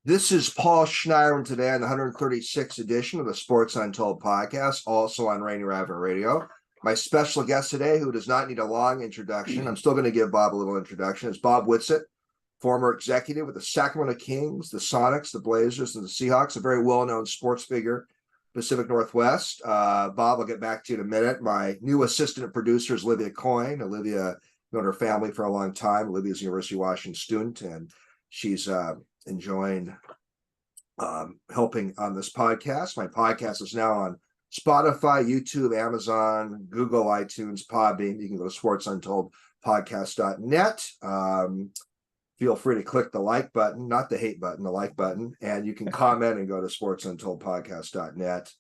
This is Paul Schneider, and today on the 136th edition of the Sports Untold podcast, also on Rainier Avenue Radio. My special guest today, who does not need a long introduction, I'm still going to give Bob a little introduction, is Bob Whitsitt, former executive with the Sacramento Kings, the Sonics, the Blazers, and the Seahawks, a very well-known sports figure, Pacific Northwest. Bob, I'll get back to you in a minute. My new assistant producer is Olivia Coyne. Olivia known her family for a long time. Olivia's a University of Washington student, and she's enjoying helping on this podcast. My podcast is now on Spotify, YouTube, Amazon, Google, iTunes, Podbean. You can go to sportsuntoldpodcast.net. Feel free to click the like button, not the hate button, the like button, and you can comment and go to sportsuntoldpodcast.net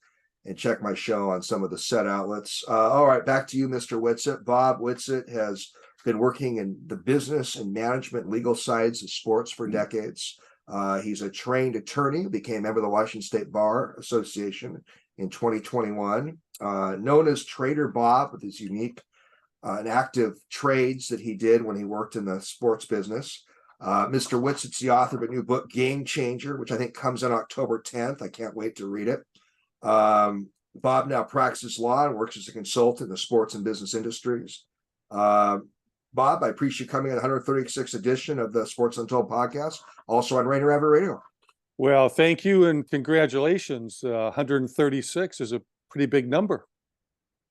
and check my show on some of the set outlets. All right, back to you, Mr. Whitsitt. Bob Whitsitt has been working in the business and management legal sides of sports for decades. He's a trained attorney, became a member of the Washington State Bar Association in 2021. Known as Trader Bob with his unique and active trades that he did when he worked in the sports business. Mr. Whitsitt's the author of a new book, Game Changer, which I think comes on October 10th. I can't wait to read it. Bob now practices law and works as a consultant in the sports and business industries. Bob, I appreciate you coming on the 136th edition of the Sports Untold podcast, also on Rainier Avenue Radio. Well, thank you and congratulations. 136 is a pretty big number.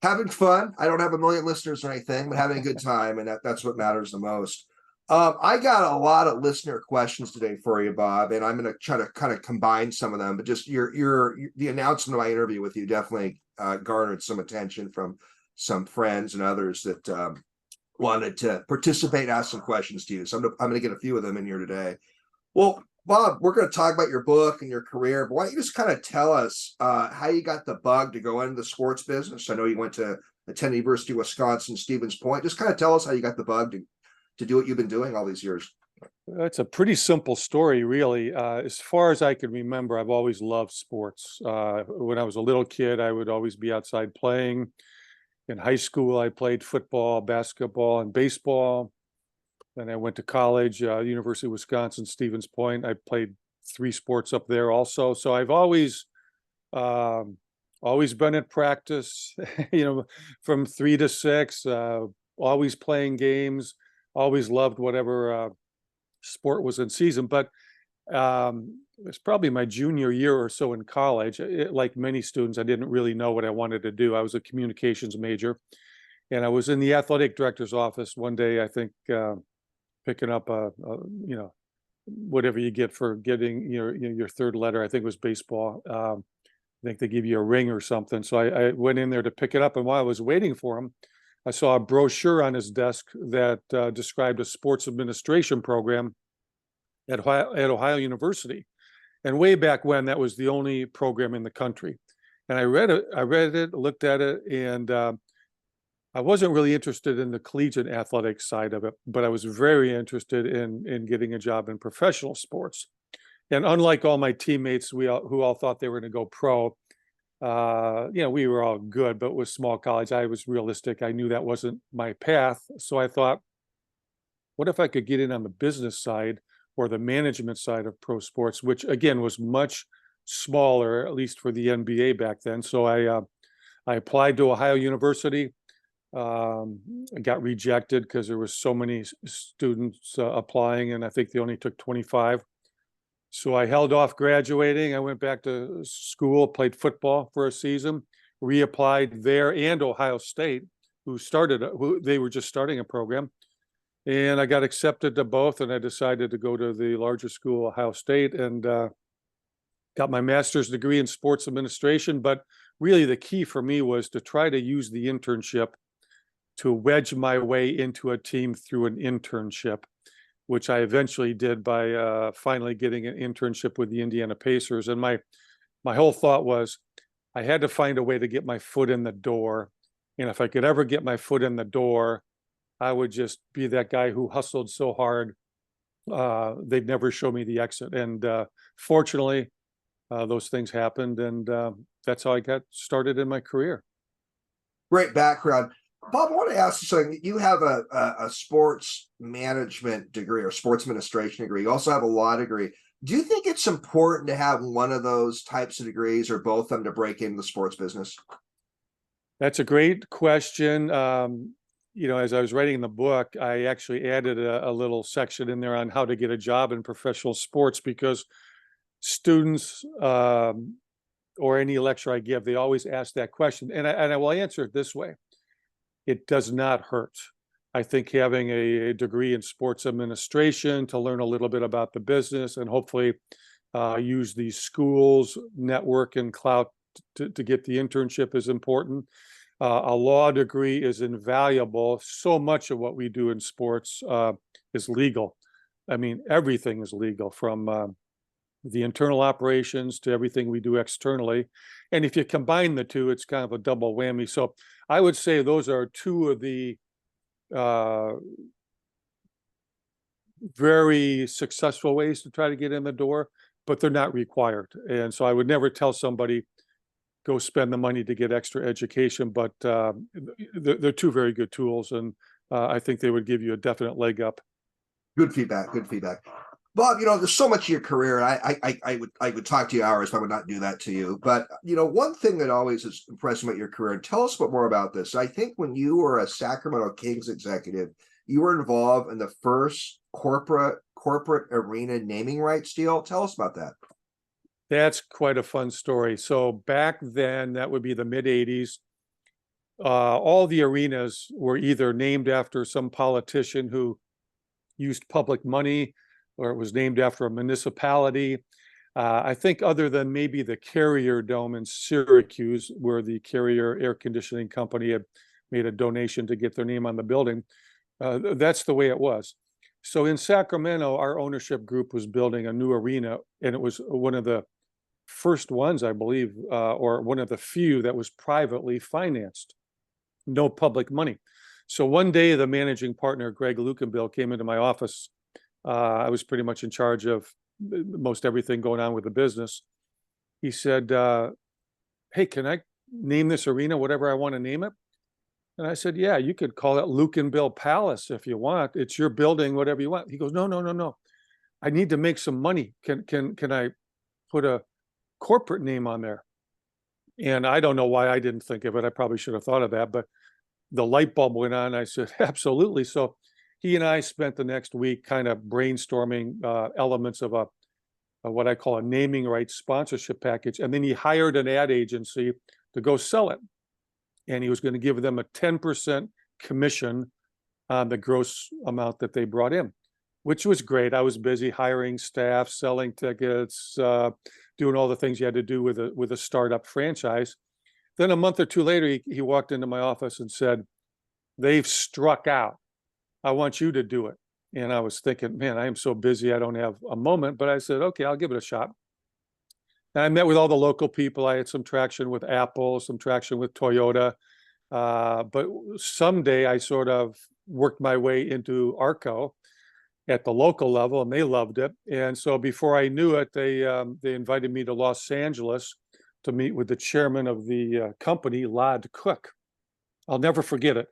Having fun. I don't have a million listeners or anything, but having a good time, and that's what matters the most. I got a lot of listener questions today for you, Bob, and I'm going to try to kind of combine some of them. But just the announcement of my interview with you definitely garnered some attention from some friends and others that wanted to participate, ask some questions to you. So I'm going to get a few of them in here today. Well, Bob, we're going to talk about your book and your career, but why don't you just kind of tell us how you got the bug to go into the sports business? I know you went to attend University of Wisconsin, Stevens Point. Just kind of tell us how you got the bug to do what you've been doing all these years. It's a pretty simple story, really. As far as I can remember, I've always loved sports. When I was a little kid, I would always be outside playing. In high school, I played football, basketball, and baseball. Then I went to college, University of Wisconsin, Stevens Point. I played 3 sports up there also. So I've always been at practice, from 3 to 6, always playing games, always loved whatever sport was in season. But it was probably my junior year or so in college. Like many students, I didn't really know what I wanted to do. I was a communications major, and I was in the athletic director's office one day, I think, picking up whatever you get for getting your third letter. I think it was baseball. I think they give you a ring or something. So I went in there to pick it up, and while I was waiting for him, I saw a brochure on his desk that described a sports administration program at Ohio University. And way back when, that was the only program in the country. And I read it, looked at it, and I wasn't really interested in the collegiate athletics side of it, but I was very interested in getting a job in professional sports. And unlike all my teammates, who all thought they were going to go pro, we were all good, but with small college, I was realistic. I knew that wasn't my path. So I thought, what if I could get in on the business side or the management side of pro sports, which again was much smaller, at least for the NBA back then. So I applied to Ohio University. I got rejected because there was so many students applying, and I think they only took 25. So I held off graduating. I went back to school, played football for a season, reapplied there and Ohio State, who they were just starting a program. And I got accepted to both, and I decided to go to the larger school, Ohio State, and got my master's degree in sports administration. But really the key for me was to try to use the internship to wedge my way into a team through an internship, which I eventually did by finally getting an internship with the Indiana Pacers. And my whole thought was I had to find a way to get my foot in the door. And if I could ever get my foot in the door, I would just be that guy who hustled so hard, they'd never show me the exit. And fortunately, those things happened, and that's how I got started in my career. Great background. Bob, I want to ask you something. You have a sports management degree or sports administration degree. You also have a law degree. Do you think it's important to have one of those types of degrees or both of them to break into the sports business? That's a great question. As I was writing the book, I actually added a little section in there on how to get a job in professional sports, because students or any lecture I give, they always ask that question. And I will answer it this way. It does not hurt. I think having a degree in sports administration to learn a little bit about the business and hopefully use the schools network and clout to get the internship is important. A law degree is invaluable. So much of what we do in sports is legal. I mean, everything is legal, from the internal operations to everything we do externally. And if you combine the two, it's kind of a double whammy. So I would say those are two of the very successful ways to try to get in the door, but they're not required. And so I would never tell somebody, go spend the money to get extra education, but they're two very good tools. And I think they would give you a definite leg up. Good feedback. Good feedback. Bob, there's so much of your career, and I would talk to you hours, but I would not do that to you. But one thing that always has impressed me about your career, and tell us a bit more about this. I think when you were a Sacramento Kings executive, you were involved in the first corporate arena naming rights deal. Tell us about that. That's quite a fun story. So back then, that would be the mid 80s. All the arenas were either named after some politician who used public money, or it was named after a municipality. I think other than maybe the Carrier Dome in Syracuse, where the Carrier Air Conditioning Company had made a donation to get their name on the building, that's the way it was. So in Sacramento, our ownership group was building a new arena, and it was one of the first ones, I believe, or one of the few that was privately financed, no public money. So one day, the managing partner, Greg Lukenbill, came into my office. I was pretty much in charge of most everything going on with the business. He said, hey, can I name this arena whatever I want to name it? And I said, yeah, you could call it Lukenbill Palace if you want. It's your building, whatever you want. He goes, no. I need to make some money. Can I put a corporate name on there? And I don't know why I didn't think of it. I probably should have thought of that, but the light bulb went on. I said, absolutely. So he and I spent the next week kind of brainstorming elements of what I call a naming rights sponsorship package. And then he hired an ad agency to go sell it. And he was going to give them a 10% commission on the gross amount that they brought in, which was great. I was busy hiring staff, selling tickets, doing all the things you had to do with a startup franchise. Then a month or two later, he walked into my office and said, they've struck out. I want you to do it. And I was thinking, man, I am so busy, I don't have a moment. But I said, okay, I'll give it a shot. And I met with all the local people. I had some traction with Apple, some traction with Toyota. But someday I sort of worked my way into Arco at the local level, and they loved it. And so before I knew it, they invited me to Los Angeles to meet with the chairman of the company, Lod Cook. I'll never forget it.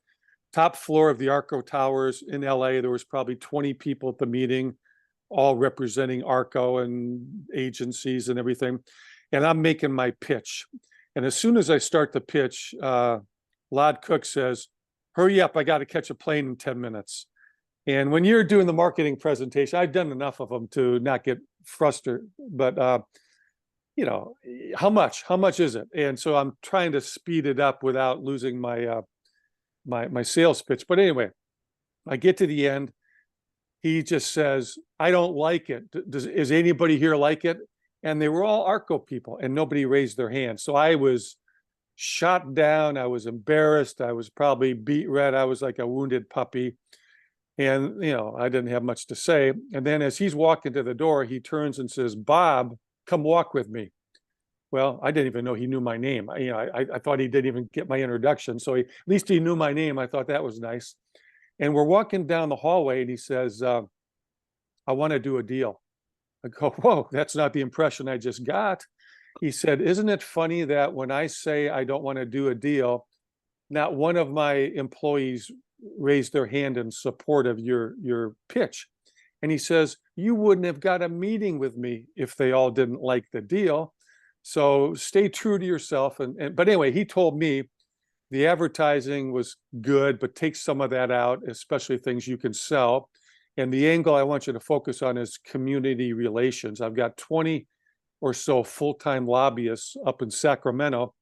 Top floor of the Arco Towers in LA, there was probably 20 people at the meeting, all representing Arco and agencies and everything. And I'm making my pitch. And as soon as I start the pitch, Lod Cook says, hurry up, I got to catch a plane in 10 minutes. And when you're doing the marketing presentation, I've done enough of them to not get frustrated, but how much is it? And so I'm trying to speed it up without losing my my sales pitch. But anyway, I get to the end. He just says, I don't like it. Is anybody here like it? And they were all Arco people, and nobody raised their hand. So I was shot down. I was embarrassed. I was probably beat red. I was like a wounded puppy. And, I didn't have much to say. And then as he's walking to the door, he turns and says, Bob, come walk with me. Well, I didn't even know he knew my name. I thought he didn't even get my introduction. So at least he knew my name. I thought that was nice. And we're walking down the hallway, and he says, I want to do a deal. I go, whoa, that's not the impression I just got. He said, isn't it funny that when I say I don't want to do a deal, not one of my employees raised their hand in support of your pitch. And he says, you wouldn't have got a meeting with me if they all didn't like the deal. So stay true to yourself. But anyway, he told me the advertising was good, but take some of that out, especially things you can sell. And the angle I want you to focus on is community relations. I've got 20 or so full-time lobbyists up in Sacramento,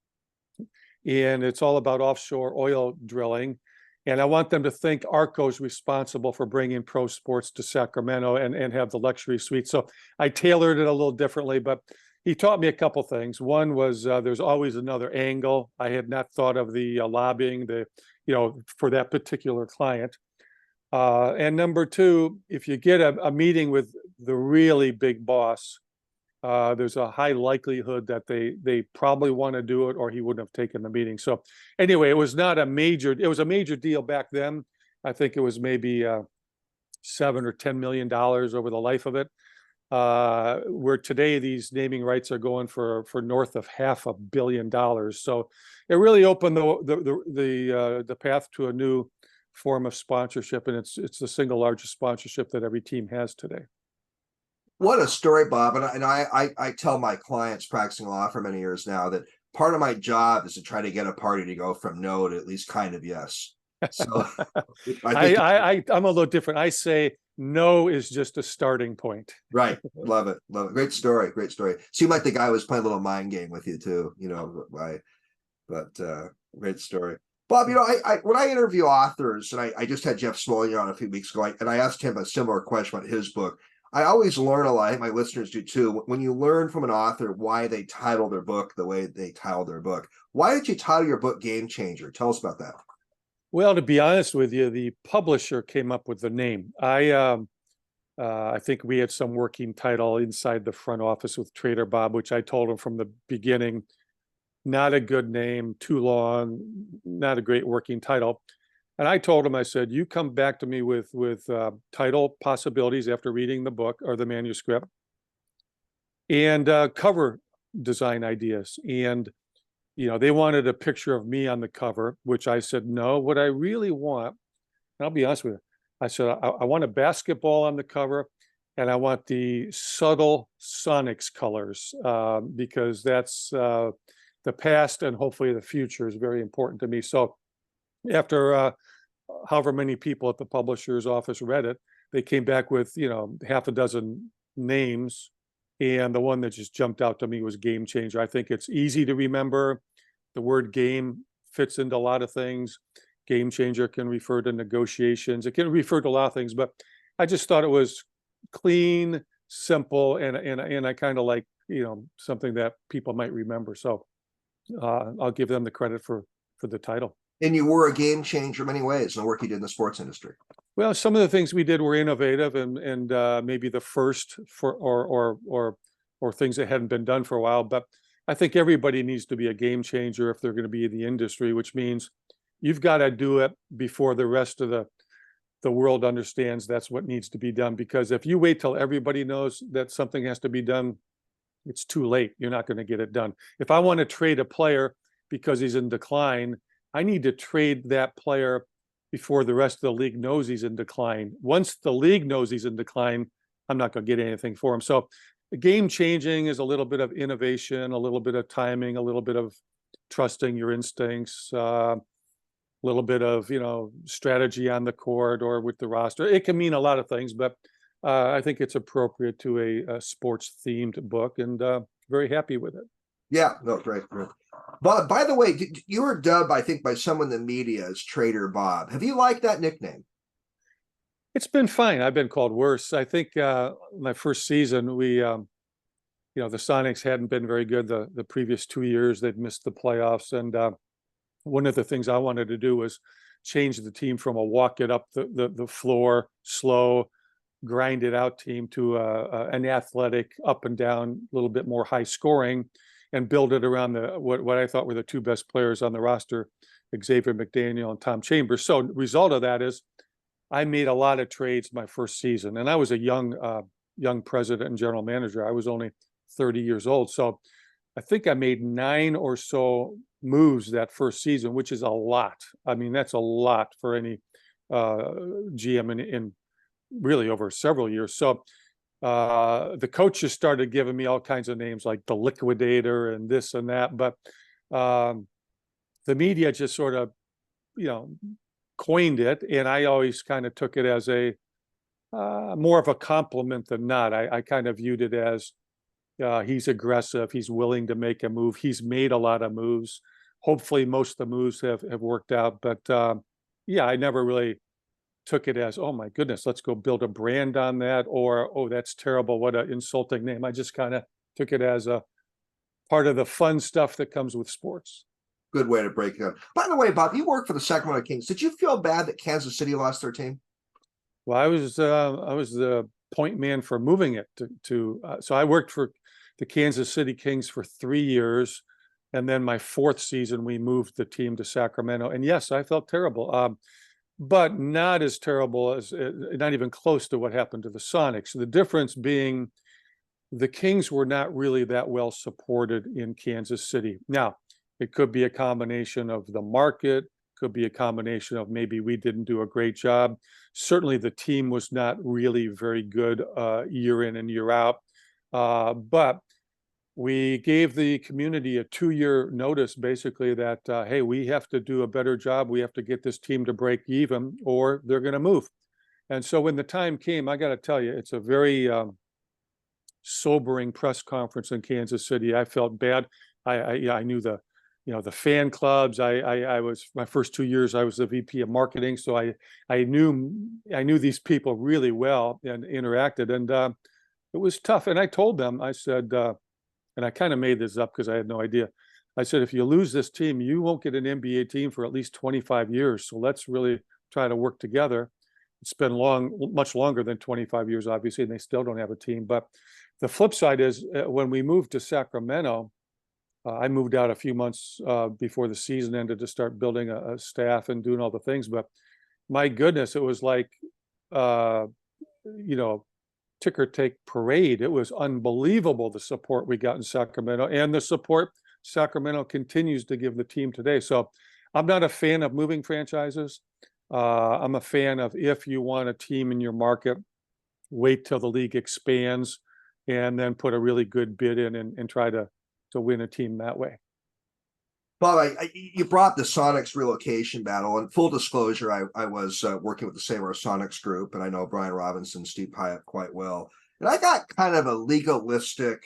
and it's all about offshore oil drilling. And I want them to think Arco's responsible for bringing pro sports to Sacramento and have the luxury suite. So I tailored it a little differently, but he taught me a couple things. One was there's always another angle. I had not thought of the lobbying, for that particular client. And number two, if you get a meeting with the really big boss, there's a high likelihood that they probably want to do it, or he wouldn't have taken the meeting. So anyway, it was a major deal back then. I think it was maybe $7 or $10 million over the life of it. Where today these naming rights are going for north of $500 million. So it really opened the path to a new form of sponsorship, and it's the single largest sponsorship that every team has today. What a story, Bob. And I tell my clients practicing law for many years now that part of my job is to try to get a party to go from no to at least kind of yes. So I'm a little different. I say no is just a starting point. Right. Love it. Great story. Seemed like the guy was playing a little mind game with you too, but great story. Bob, when I interview authors, and I just had Jeff Smoley on a few weeks ago, and I asked him a similar question about his book. I always learn a lot. I think my listeners do too. When you learn from an author why they title their book the way they title their book. Why did you title your book Game Changer? Tell us about that. Well, to be honest with you, the publisher came up with the name. I think we had some working title inside the front office with Trader Bob, which I told him from the beginning, not a good name, too long, not a great working title. And I told him, I said, you come back to me with title possibilities after reading the book or the manuscript, and cover design ideas. And, they wanted a picture of me on the cover, which I said, no, what I really want, and I'll be honest with you, I said, I want a basketball on the cover, and I want the subtle Sonics colors, because that's the past and hopefully the future is very important to me. So after however many people at the publisher's office read it, they came back with, half a dozen names. And the one that just jumped out to me was Game Changer. I think it's easy to remember. The word game fits into a lot of things. Game Changer can refer to negotiations. It can refer to a lot of things, but I just thought it was clean, simple, and I kind of like, something that people might remember. So I'll give them the credit for the title. And you were a game changer in many ways in the work you did in the sports industry. Well, some of the things we did were innovative and maybe the first for or things that hadn't been done for a while. But I think everybody needs to be a game changer if they're going to be in the industry, which means you've got to do it before the rest of the world understands that's what needs to be done. Because if you wait till everybody knows that something has to be done, it's too late. You're not going to get it done. If I want to trade a player because he's in decline, I need to trade that player before the rest of the league knows he's in decline. Once the league knows he's in decline, I'm not going to get anything for him. So the game changing is a little bit of innovation, a little bit of timing, a little bit of trusting your instincts, a little bit of, strategy on the court or with the roster. It can mean a lot of things, but I think it's appropriate to a sports themed book, and very happy with it. Yeah, no, great. But by the way, you were dubbed, I think, by someone in the media as Trader Bob. Have you liked that nickname? It's been fine. I've been called worse. I think my first season, we, the Sonics hadn't been very good the previous 2 years. They'd missed the playoffs. And one of the things I wanted to do was change the team from a walk it up the floor, slow, grind it out team to an athletic, up and down, a little bit more high scoring, and build it around what I thought were the two best players on the roster, Xavier McDaniel and Tom Chambers. So result of that is I made a lot of trades my first season, and I was a young president and general manager. I was only 30 years old. So I think I made 9 or so moves that first season, which is a lot. I mean, that's a lot for any GM in really over several years. So the coaches started giving me all kinds of names like the liquidator and this and that, but the media just sort of, coined it, and I always kind of took it as a more of a compliment than not. I kind of viewed it as he's aggressive, he's willing to make a move, he's made a lot of moves. Hopefully most of the moves have worked out, but yeah, I never really took it as, oh my goodness, let's go build a brand on that, or, oh, that's terrible, what an insulting name. I just kind of took it as a part of the fun stuff that comes with sports. Good way to break it up. By the way, Bob, you work for the Sacramento Kings. Did you feel bad that Kansas City lost their team? Well, I was the point man for moving it to so I worked for the Kansas City Kings for 3 years, and then my 4th season we moved the team to Sacramento. And yes, I felt terrible, but not as terrible as, not even close to what happened to the Sonics. The difference being the Kings were not really that well supported in Kansas City. Now, it could be a combination of the market, could be a combination of maybe we didn't do a great job. Certainly the team was not really very good year in and year out. But we gave the community a 2-year notice, basically, that, hey, we have to do a better job. We have to get this team to break even or they're going to move. And so when the time came, I got to tell you, it's a very sobering press conference in Kansas City. I felt bad. I knew the fan clubs. I was, my first 2 years, I was the VP of marketing. So I knew these people really well and interacted, and it was tough. And I told them, I said, and I kind of made this up because I had no idea. I said, if you lose this team, you won't get an NBA team for at least 25 years. So let's really try to work together. It's been much longer than 25 years, obviously, and they still don't have a team. But the flip side is when we moved to Sacramento, I moved out a few months before the season ended to start building a staff and doing all the things. But my goodness, it was like, ticker tape parade. It was unbelievable, the support we got in Sacramento, and the support Sacramento continues to give the team today. So I'm not a fan of moving franchises. I'm a fan of, if you want a team in your market, wait till the league expands and then put a really good bid in and try to win a team that way. Bob, you brought the Sonics relocation battle, and full disclosure, I was working with the Sabre Sonics group, and I know Brian Robinson, Steve Pyatt quite well. And I got kind of a legalistic,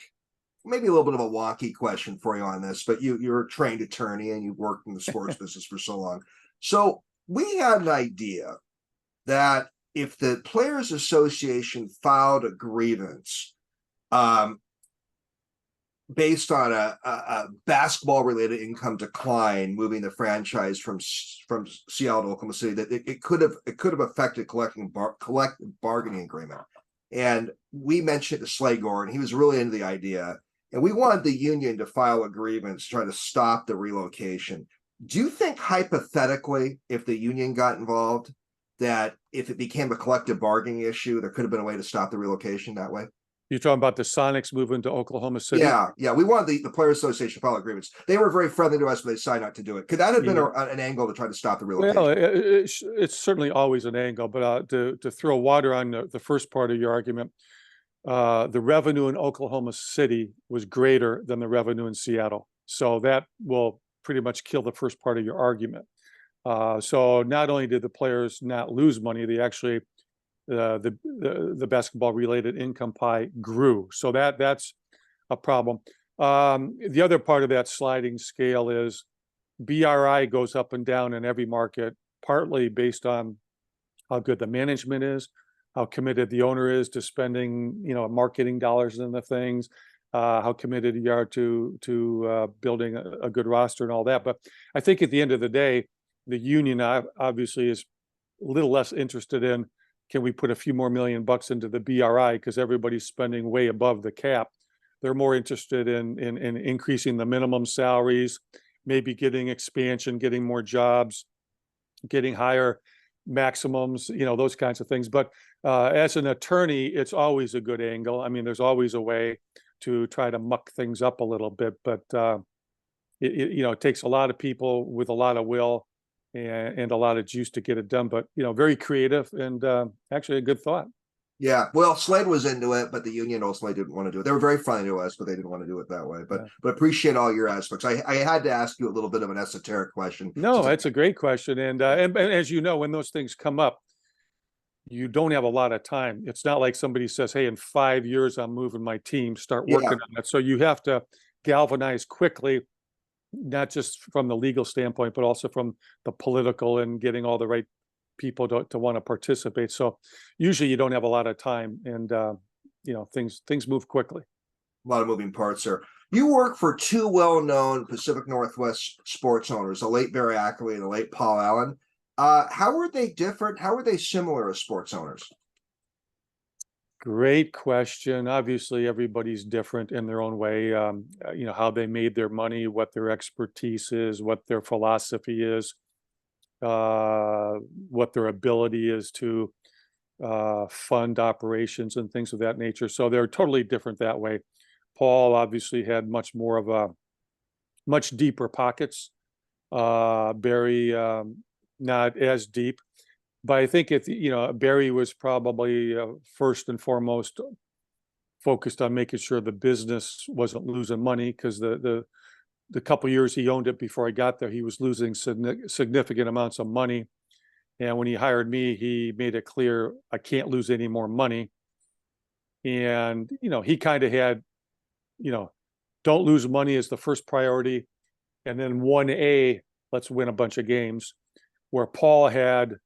maybe a little bit of a wonky question for you on this, but you're a trained attorney and you've worked in the sports business for so long. So we had an idea that if the Players Association filed a grievance, based on a basketball-related income decline, moving the franchise from Seattle to Oklahoma City, that it could have affected collective bargaining agreement. And we mentioned to Slegor, and he was really into the idea. And we wanted the union to file a grievance, try to stop the relocation. Do you think, hypothetically, if the union got involved, that if it became a collective bargaining issue, there could have been a way to stop the relocation that way? You're talking about the Sonics moving to Oklahoma City? Yeah. We wanted the Players Association to file agreements. They were very friendly to us, but they decided not to do it. Could that have been an angle to try to stop the relocation? Well, it's certainly always an angle, but to throw water on the first part of your argument, the revenue in Oklahoma City was greater than the revenue in Seattle. So that will pretty much kill the first part of your argument. So not only did the players not lose money, they actually the basketball related income pie grew. So that's a problem. The other part of that sliding scale is BRI goes up and down in every market, partly based on how good the management is, how committed the owner is to spending, marketing dollars in the things, how committed you are to building a good roster and all that. But I think at the end of the day, the union obviously is a little less interested in, can we put a few more $1 million into the BRI because everybody's spending way above the cap. They're more interested in increasing the minimum salaries, maybe getting expansion, getting more jobs, getting higher maximums, those kinds of things. But as an attorney, it's always a good angle. I mean, there's always a way to try to muck things up a little bit. But it takes a lot of people with a lot of will and a lot of juice to get it done, but very creative and actually a good thought. Yeah, well, Slade was into it, but the union ultimately didn't want to do it. They were very friendly to us, but they didn't want to do it that way. But Yeah. but appreciate all your aspects. I had to ask you a little bit of an esoteric question. No, that's a great question, and as you know, when those things come up, you don't have a lot of time. It's not like somebody says, "Hey, in 5 years, I'm moving my team. Start working on it." So you have to galvanize quickly, not just from the legal standpoint, but also from the political and getting all the right people to want to participate. So usually you don't have a lot of time, and things move quickly. A lot of moving parts there. You work for two well-known Pacific Northwest sports owners, the late Barry Ackerley and the late Paul Allen. How are they different? How are they similar as sports owners? Great question. Obviously, everybody's different in their own way. How they made their money, what their expertise is, what their philosophy is, what their ability is to fund operations and things of that nature. So they're totally different that way. Paul obviously had much much deeper pockets. Barry, not as deep. But I think Barry was probably first and foremost focused on making sure the business wasn't losing money, because the couple years he owned it before I got there, he was losing significant amounts of money. And when he hired me, he made it clear, I can't lose any more money. And, he kind of had, don't lose money as the first priority. And then 1A, let's win a bunch of games. Where Paul had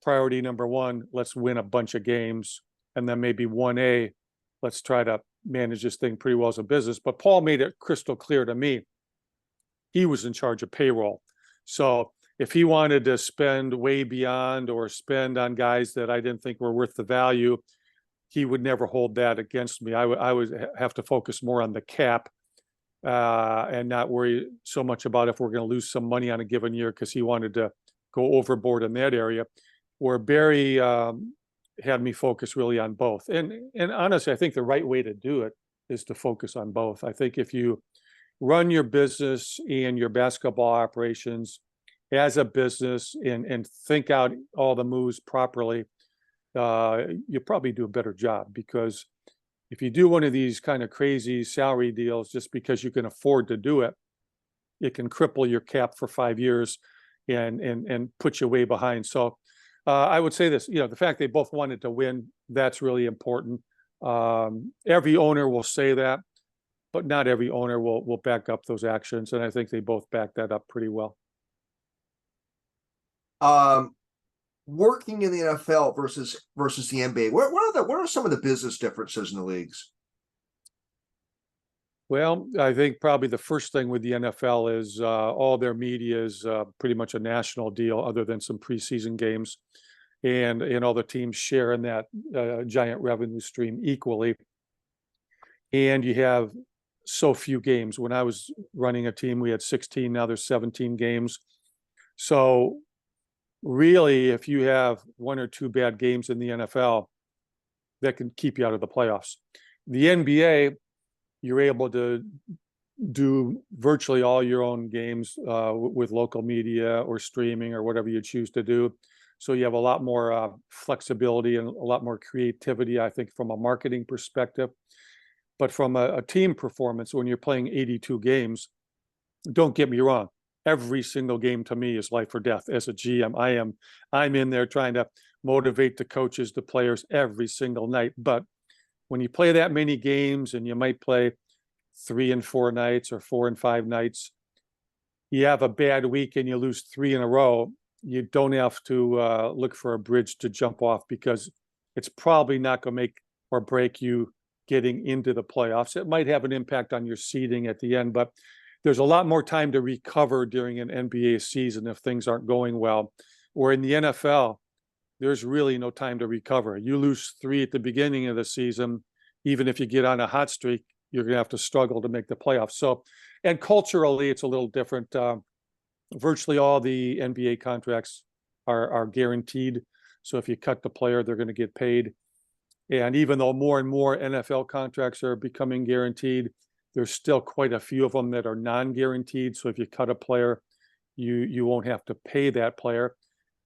priority number one, let's win a bunch of games. And then maybe 1A, let's try to manage this thing pretty well as a business. But Paul made it crystal clear to me, he was in charge of payroll. So if he wanted to spend way beyond or spend on guys that I didn't think were worth the value, he would never hold that against me. I would have to focus more on the cap and not worry so much about if we're going to lose some money on a given year, because he wanted to go overboard in that area. Where Barry had me focus really on both. And honestly, I think the right way to do it is to focus on both. I think if you run your business and your basketball operations as a business and think out all the moves properly, you probably do a better job. Because if you do one of these kind of crazy salary deals just because you can afford to do it, it can cripple your cap for 5 years and put you way behind. So I would say this, the fact they both wanted to win, that's really important. Every owner will say that, but not every owner will back up those actions. And I think they both back that up pretty well. Working in the NFL versus the NBA, what are some of the business differences in the leagues? Well, I think probably the first thing with the NFL is all their media is pretty much a national deal, other than some preseason games, and all the teams share in that giant revenue stream equally. And you have so few games. When I was running a team, we had 16. Now there's 17 games. So really, if you have one or two bad games in the NFL, that can keep you out of the playoffs. The NBA, you're able to do virtually all your own games with local media or streaming or whatever you choose to do. So you have a lot more flexibility and a lot more creativity, I think, from a marketing perspective. But from a team performance, when you're playing 82 games, don't get me wrong, every single game to me is life or death. As a GM, I'm in there trying to motivate the coaches, the players every single night. But when you play that many games, and you might play 3 and 4 nights or 4 and 5 nights, you have a bad week and you lose 3 in a row, you don't have to look for a bridge to jump off, because it's probably not going to make or break you getting into the playoffs. It might have an impact on your seeding at the end, but there's a lot more time to recover during an NBA season if things aren't going well. Or in the NFL, there's really no time to recover. You lose 3 at the beginning of the season, even if you get on a hot streak, you're going to have to struggle to make the playoffs. So, and culturally, it's a little different. Virtually all the NBA contracts are guaranteed. So if you cut the player, they're going to get paid. And even though more and more NFL contracts are becoming guaranteed, There's still quite a few of them that are non-guaranteed. So if you cut a player, you won't have to pay that player.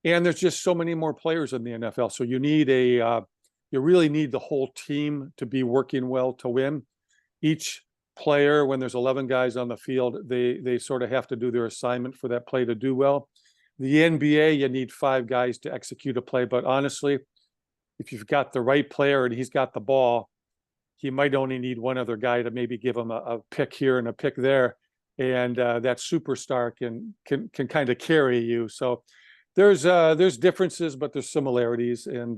And there's just so many more players in the NFL. So you really need the whole team to be working well to win. Each player, when there's 11 guys on the field, they sort of have to do their assignment for that play to do well. The NBA, you need 5 guys to execute a play. But honestly, if you've got the right player and he's got the ball, he might only need one other guy to maybe give him a pick here and a pick there. And that superstar can kind of carry you. So there's differences, but there's similarities, and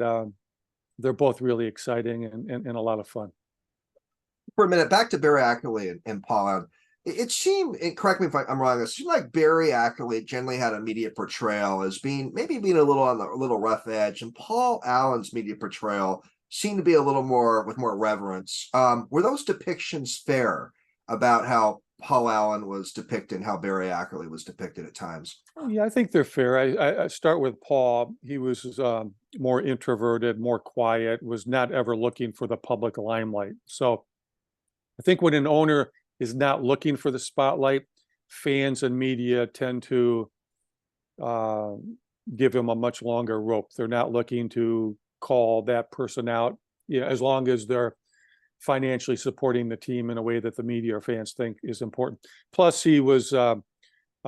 they're both really exciting and a lot of fun. For a minute, back to Barry Ackerley and Paul Allen. It seemed, correct me if I'm wrong, it seemed like Barry Ackerley generally had a media portrayal as being a little on a little rough edge, and Paul Allen's media portrayal seemed to be a little more with more reverence. Were those depictions fair about how Paul Allen was depicted and how Barry Ackerley was depicted at times? Yeah, I think they're fair. I start with Paul. He was more introverted, more quiet, was not ever looking for the public limelight. So I think when an owner is not looking for the spotlight, fans and media tend to give him a much longer rope. They're not looking to call that person out, as long as they're financially supporting the team in a way that the media or fans think is important. Plus, he was a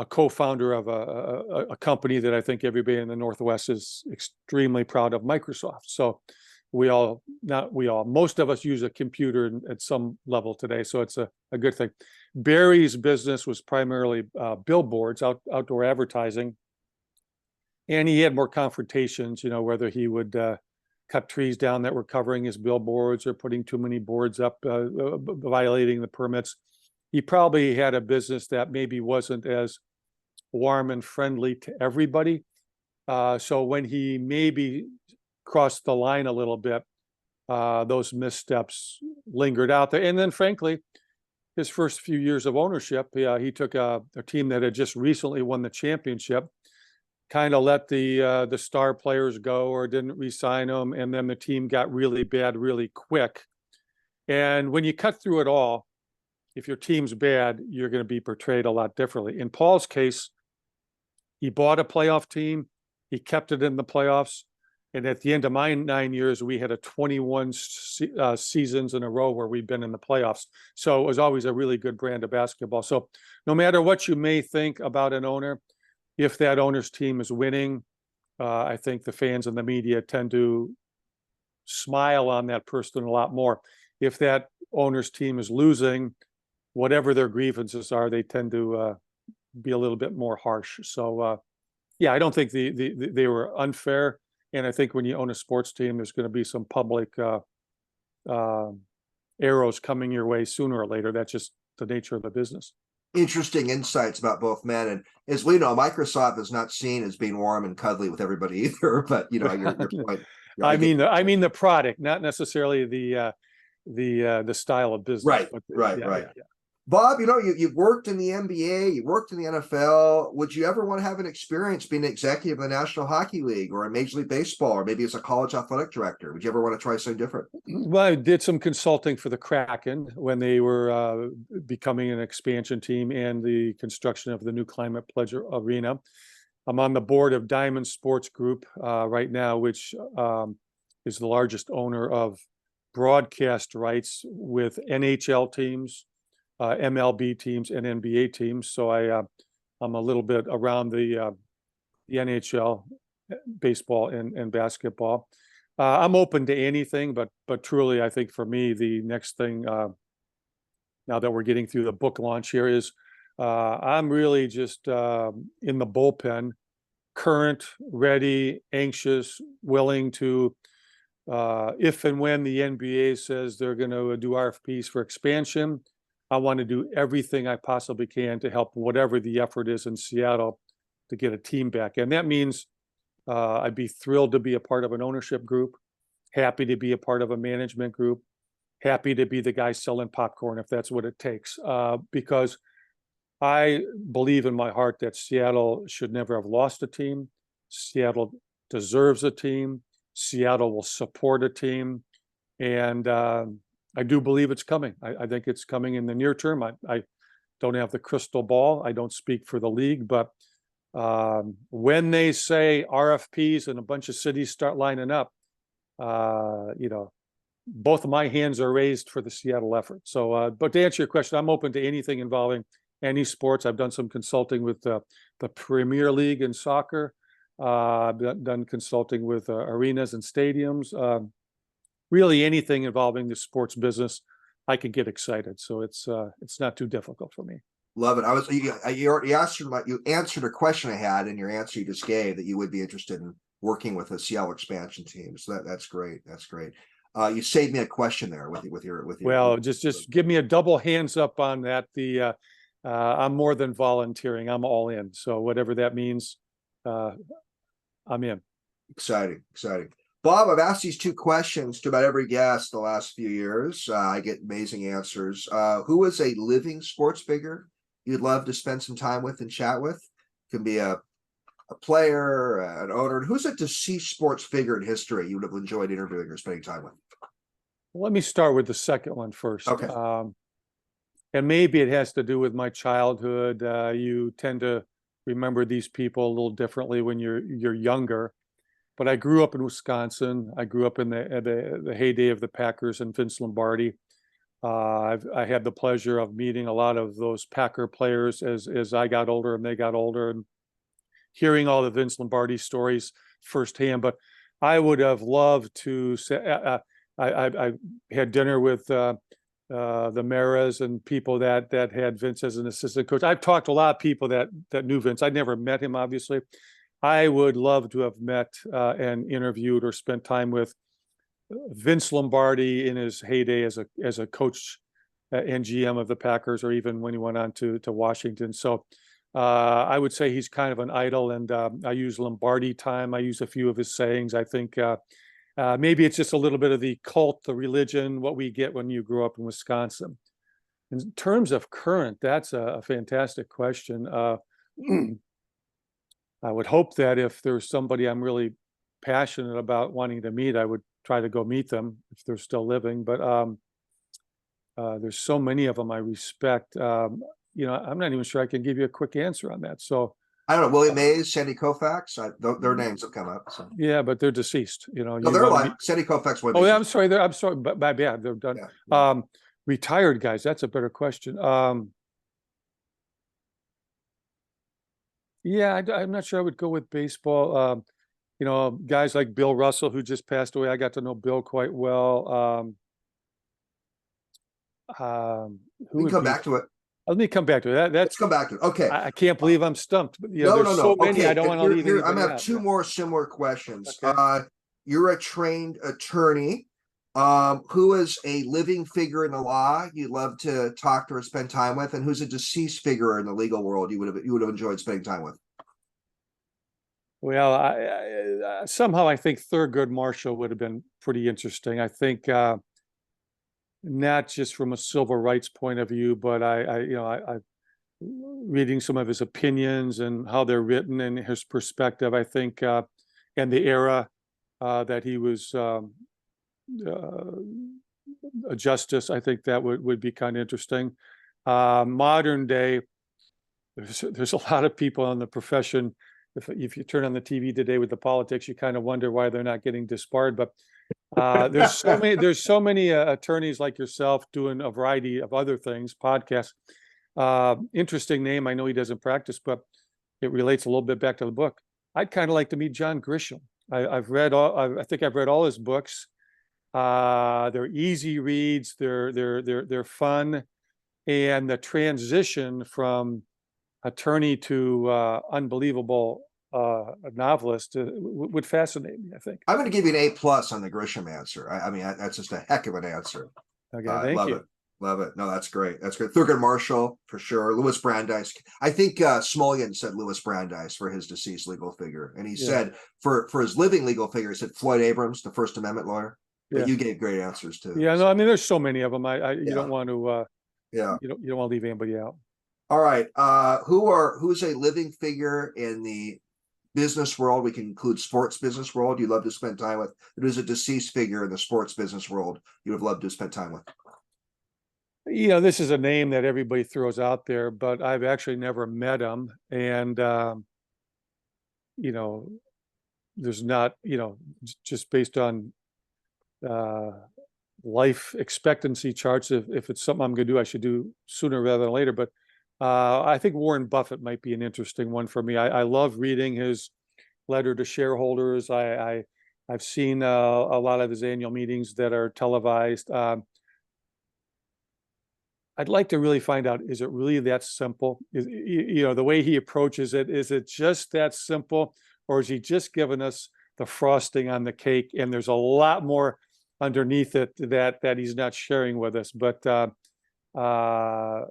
co-founder of a company that I think everybody in the Northwest is extremely proud of, Microsoft. So most of us use a computer at some level today, so it's a good thing. Barry's business was primarily billboards, outdoor advertising, and he had more confrontations, whether he would cut trees down that were covering his billboards or putting too many boards up, violating the permits. He probably had a business that maybe wasn't as warm and friendly to everybody. So when he maybe crossed the line a little bit, those missteps lingered out there. And then frankly, his first few years of ownership, he took a team that had just recently won the championship, kind of let the star players go or didn't re-sign them, and then the team got really bad really quick. And when you cut through it all, if your team's bad, you're going to be portrayed a lot differently. In Paul's case, he bought a playoff team, he kept it in the playoffs, and at the end of my 9 years, we had a 21 seasons in a row where we've been in the playoffs. So it was always a really good brand of basketball. So no matter what you may think about an owner, if that owner's team is winning, I think the fans and the media tend to smile on that person a lot more. If that owner's team is losing, whatever their grievances are, they tend to be a little bit more harsh. So, I don't think they were unfair. And I think when you own a sports team, there's going to be some public arrows coming your way sooner or later. That's just the nature of the business. Interesting insights about both men, and as we know, Microsoft is not seen as being warm and cuddly with everybody either. But your point. I mean the product, not necessarily the style of business. Right, but right. Yeah. Bob, you've worked in the NBA, you worked in the NFL. Would you ever want to have an experience being an executive of the National Hockey League or in Major League Baseball, or maybe as a college athletic director? Would you ever want to try something different? Well, I did some consulting for the Kraken when they were becoming an expansion team and the construction of the new Climate Pledge Arena. I'm on the board of Diamond Sports Group right now, which is the largest owner of broadcast rights with NHL teams, MLB teams, and NBA teams. So I'm a little bit around the NHL, baseball and basketball. I'm open to anything, but truly, I think for me, the next thing, now that we're getting through the book launch here, is I'm really just in the bullpen, current, ready, anxious, willing to, if and when the NBA says they're going to do RFPs for expansion, I want to do everything I possibly can to help whatever the effort is in Seattle to get a team back. And that means I'd be thrilled to be a part of an ownership group, happy to be a part of a management group, happy to be the guy selling popcorn if that's what it takes, because I believe in my heart that Seattle should never have lost a team. Seattle deserves a team. Seattle will support a team. And I do believe it's coming. I think it's coming in the near term. I don't have the crystal ball. I don't speak for the league, but when they say RFPs and a bunch of cities start lining up, both of my hands are raised for the Seattle effort. So, but to answer your question, I'm open to anything involving any sports. I've done some consulting with the Premier League in soccer. I've done consulting with arenas and stadiums. Really anything involving the sports business, I can get excited. So it's not too difficult for me. Love it. You answered a question I had in your answer you just gave, that you would be interested in working with a Seattle expansion team. So that's great. That's great. You saved me a question there with your. Well, just give me a double hands up on that. I'm more than volunteering. I'm all in. So whatever that means, I'm in. Exciting. Bob, I've asked these two questions to about every guest the last few years. I get amazing answers. Who is a living sports figure you'd love to spend some time with and chat with? It can be a player, an owner. Who's a deceased sports figure in history you would have enjoyed interviewing or spending time with? Well, let me start with the second one first. Okay. And maybe it has to do with my childhood. You tend to remember these people a little differently when you're younger. But I grew up in Wisconsin. I grew up in the heyday of the Packers and Vince Lombardi. I had the pleasure of meeting a lot of those Packer players as I got older and they got older, and hearing all the Vince Lombardi stories firsthand. But I would have loved to say, I had dinner with the Maras and people that had Vince as an assistant coach. I've talked to a lot of people that knew Vince. I never met him, obviously. I would love to have met and interviewed or spent time with Vince Lombardi in his heyday as a coach and GM of the Packers, or even when he went on to Washington. So I would say he's kind of an idol, and I use Lombardi time. I use a few of his sayings. I think maybe it's just a little bit of the cult, the religion, what we get when you grew up in Wisconsin. In terms of current, that's a fantastic question. I would hope that if there's somebody I'm really passionate about wanting to meet, I would try to go meet them if they're still living. But there's so many of them I respect. I'm not even sure I can give you a quick answer on that. So I don't know. Willie Mays, Sandy Koufax. Their names have come up. So. Yeah, but they're deceased. No, they're alive. Sandy Koufax. Oh, yeah. I'm sorry. My bad. They're done. Yeah. Retired guys. That's a better question. Yeah, I'm not sure I would go with baseball. Guys like Bill Russell, who just passed away. I got to know Bill quite well. We can come back to it. Let me come back to it. Let's come back to it. Okay. I can't believe I'm stumped. But no. So many, okay. I don't want to leave. I'm gonna have two more similar questions. Okay. You're a trained attorney. Who is a living figure in the law you'd love to talk to or spend time with, and who's a deceased figure in the legal world you would have enjoyed spending time with? Well, I somehow I think Thurgood Marshall would have been pretty interesting. I think not just from a civil rights point of view, but I reading some of his opinions and how they're written and his perspective, I think, and the era that he was a justice, I think that would be kind of interesting. Modern day, there's a lot of people in the profession. If you turn on the TV today with the politics, you kind of wonder why they're not getting disbarred. But there's so many attorneys like yourself doing a variety of other things, podcasts. Interesting name. I know he doesn't practice, but it relates a little bit back to the book. I'd kind of like to meet John Grisham. I think I've read all his books. They're easy reads. They're fun, and the transition from attorney to unbelievable novelist would fascinate me. I think I'm going to give you an A+ on the Grisham answer. I mean, that's just a heck of an answer. Okay, thank you. Love it. No, that's great. That's great. Thurgood Marshall for sure. Louis Brandeis. I think Smulyan said Louis Brandeis for his deceased legal figure, and he said for his living legal figure, he said Floyd Abrams, the First Amendment lawyer. But you gave great answers too. Yeah, no, I mean, there's so many of them. You don't want to. You don't want to leave anybody out. All right. Who's a living figure in the business world? We can include sports business world you'd love to spend time with. Who's a deceased figure in the sports business world you would love to spend time with? This is a name that everybody throws out there, but I've actually never met him. And, you know, there's not, just based on life expectancy charts, if it's something I'm going to do, I should do sooner rather than later. But I think Warren Buffett might be an interesting one for me. I love reading his letter to shareholders. I've seen a lot of his annual meetings that are televised. I'd like to really find out, is it really that simple? The way he approaches it, is it just that simple? Or is he just giving us the frosting on the cake? And there's a lot more underneath it that he's not sharing with us. But I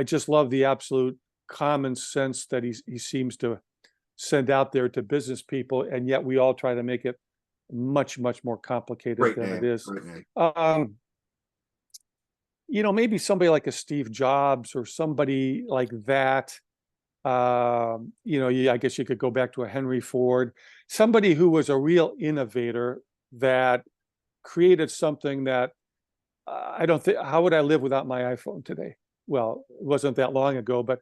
just love the absolute common sense that he seems to send out there to business people. And yet we all try to make it much, much more complicated than it is. Maybe somebody like a Steve Jobs or somebody like that. I guess you could go back to a Henry Ford, somebody who was a real innovator that created something that I don't think, how would I live without my iPhone today? Well, it wasn't that long ago, but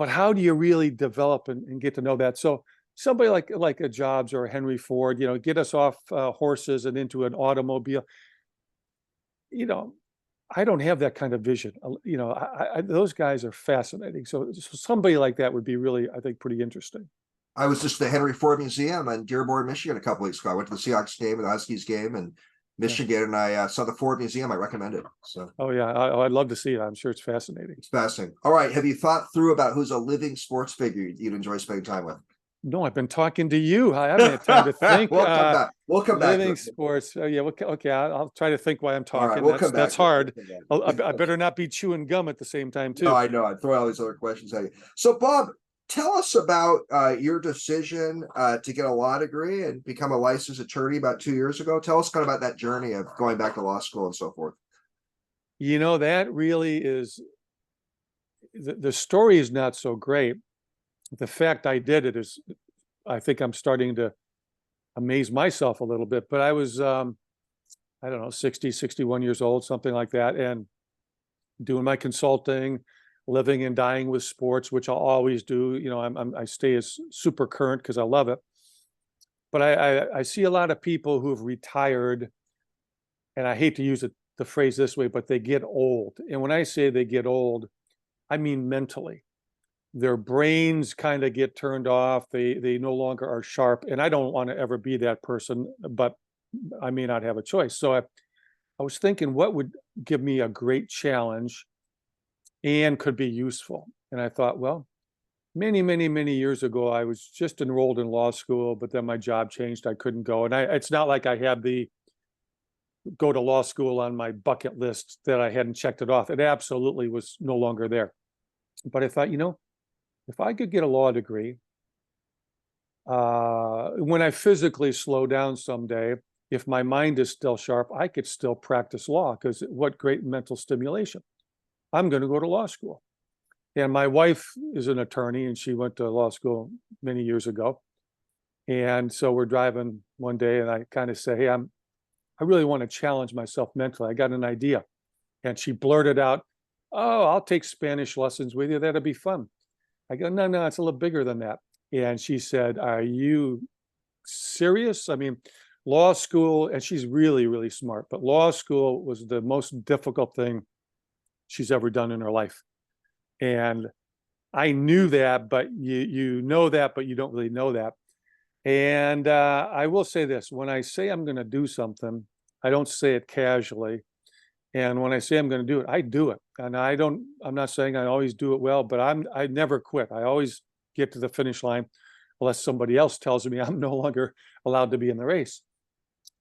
how do you really develop and get to know that? So somebody like a Jobs or a Henry Ford, get us off horses and into an automobile. I don't have that kind of vision. Those guys are fascinating. So somebody like that would be really, I think, pretty interesting. I was just at the Henry Ford Museum in Dearborn, Michigan a couple weeks ago. I went to the Seahawks game and the Huskies game in Michigan, and I saw the Ford Museum. I recommend it. So. Oh yeah, I'd love to see it. I'm sure it's fascinating. It's fascinating. All right, have you thought through about who's a living sports figure you'd enjoy spending time with? No, I've been talking to you. I haven't had time to think. We'll come back. We'll come back. Living sports. Oh yeah. Okay. I'll try to think while I'm talking. Right, that's hard. I better not be chewing gum at the same time too. No, I know. I'd throw all these other questions at you. So, Bob, tell us about your decision to get a law degree and become a licensed attorney about 2 years ago. Tell us kind of about that journey of going back to law school and so forth. That really is. The story is not so great. The fact I did it is, I think I'm starting to amaze myself a little bit, but I was, I don't know, 60, 61 years old, something like that. And doing my consulting, living and dying with sports, which I'll always do. I stay as super current because I love it. But I see a lot of people who've retired, and I hate to use the phrase this way, but they get old. And when I say they get old, I mean mentally. Their brains kind of get turned off. They no longer are sharp. And I don't want to ever be that person, but I may not have a choice. So I was thinking, what would give me a great challenge and could be useful? And I thought, well, many, many, many years ago, I was just enrolled in law school, but then my job changed. I couldn't go. And it's not like I had the go to law school on my bucket list that I hadn't checked it off. It absolutely was no longer there. But I thought, if I could get a law degree, when I physically slow down someday, if my mind is still sharp, I could still practice law, because what great mental stimulation. I'm going to go to law school. And my wife is an attorney, and she went to law school many years ago. And so we're driving one day, and I kind of say, hey, I really want to challenge myself mentally. I got an idea. And she blurted out, oh, I'll take Spanish lessons with you. That'll be fun. I go, no, it's a little bigger than that. And she said, are you serious? I mean, law school, and she's really, really smart, but law school was the most difficult thing she's ever done in her life. And I knew that, but you know that, but you don't really know that. And I will say this, when I say I'm going to do something, I don't say it casually. And when I say I'm going to do it, I do it. And I'm not saying I always do it well, but I never quit. I always get to the finish line unless somebody else tells me I'm no longer allowed to be in the race.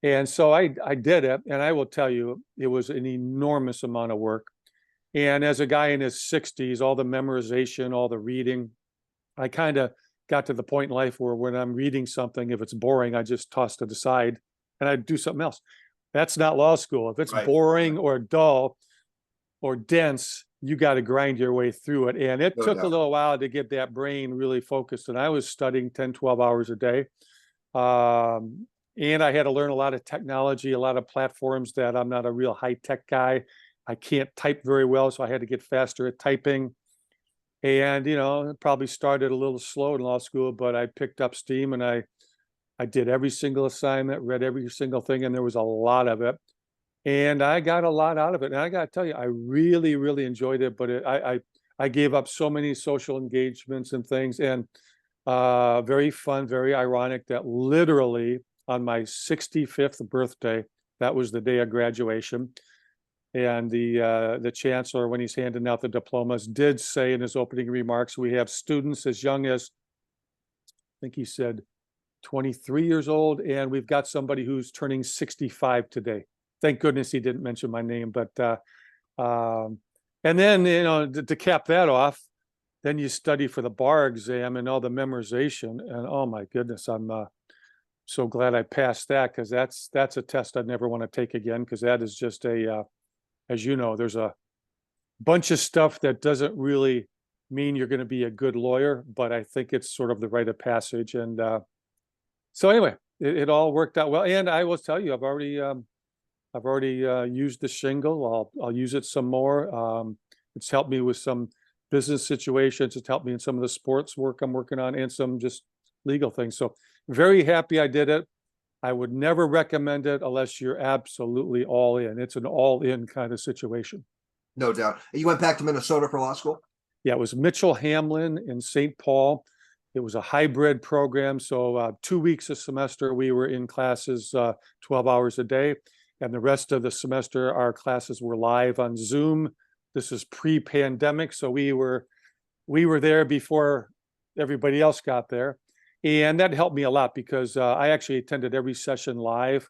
And so I did it. And I will tell you, it was an enormous amount of work. And as a guy in his 60s, all the memorization, all the reading, I kind of got to the point in life where when I'm reading something, if it's boring, I just tossed it aside and I do something else. That's not law school. If it's boring or dull or dense, you got to grind your way through it. And it took a little while to get that brain really focused. And I was studying 10, 12 hours a day. And I had to learn a lot of technology, a lot of platforms that I'm not a real high tech guy. I can't type very well, so I had to get faster at typing. And, it probably started a little slow in law school, but I picked up steam and I did every single assignment, read every single thing, and there was a lot of it. And I got a lot out of it. And I got to tell you, I really, really enjoyed it, but I gave up so many social engagements and things, and very fun, very ironic that literally on my 65th birthday, that was the day of graduation. And the chancellor, when he's handing out the diplomas, did say in his opening remarks, we have students as young as, I think he said, 23 years old, and we've got somebody who's turning 65 today. Thank goodness he didn't mention my name. But and then, to cap that off, then you study for the bar exam and all the memorization. And oh my goodness, I'm so glad I passed that, because that's a test I'd never want to take again, because that is just as you know, there's a bunch of stuff that doesn't really mean you're going to be a good lawyer, but I think it's sort of the rite of passage. And so anyway, it all worked out well. And I will tell you, I've already used the shingle. I'll use it some more. It's helped me with some business situations. It's helped me in some of the sports work I'm working on, and some just legal things. So very happy I did it. I would never recommend it unless you're absolutely all in. It's an all in kind of situation. No doubt. You went back to Minnesota for law school? Yeah, it was Mitchell Hamlin in St. Paul. It was a hybrid program. So 2 weeks a semester, we were in classes 12 hours a day. And the rest of the semester, our classes were live on Zoom. This is pre-pandemic. So we were there before everybody else got there. And that helped me a lot, because I actually attended every session live,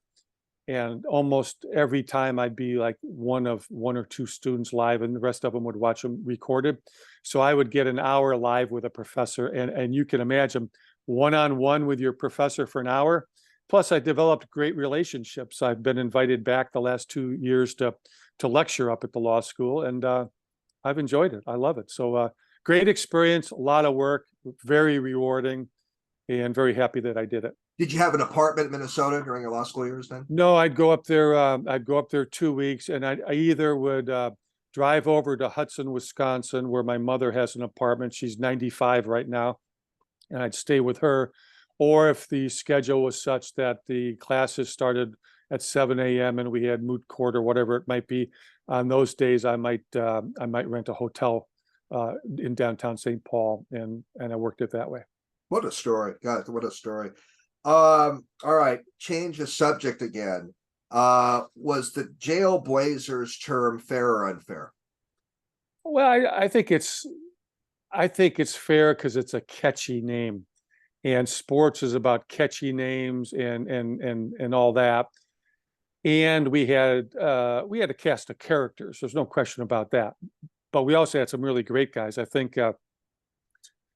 and almost every time I'd be like one or two students live, and the rest of them would watch them recorded. So I would get an hour live with a professor, and you can imagine one-on-one with your professor for an hour. Plus, I developed great relationships. I've been invited back the last 2 years to lecture up at the law school, and I've enjoyed it. I love it. So great experience, a lot of work, very rewarding, and very happy that I did it. Did you have an apartment in Minnesota during your law school years then? No, I'd go up there. I'd go up there 2 weeks, and I either would drive over to Hudson, Wisconsin, where my mother has an apartment. She's 95 right now, and I'd stay with her. Or if the schedule was such that the classes started at 7 a.m. and we had moot court or whatever it might be, on those days I might rent a hotel in downtown St. Paul, and I worked it that way. What a story. God, what a story. All right, change the subject again. Was the Jail Blazers term fair or unfair? Well, I think it's fair because it's a catchy name, and sports is about catchy names and all that. And we had a cast of characters. There's no question about that. But we also had some really great guys. I think at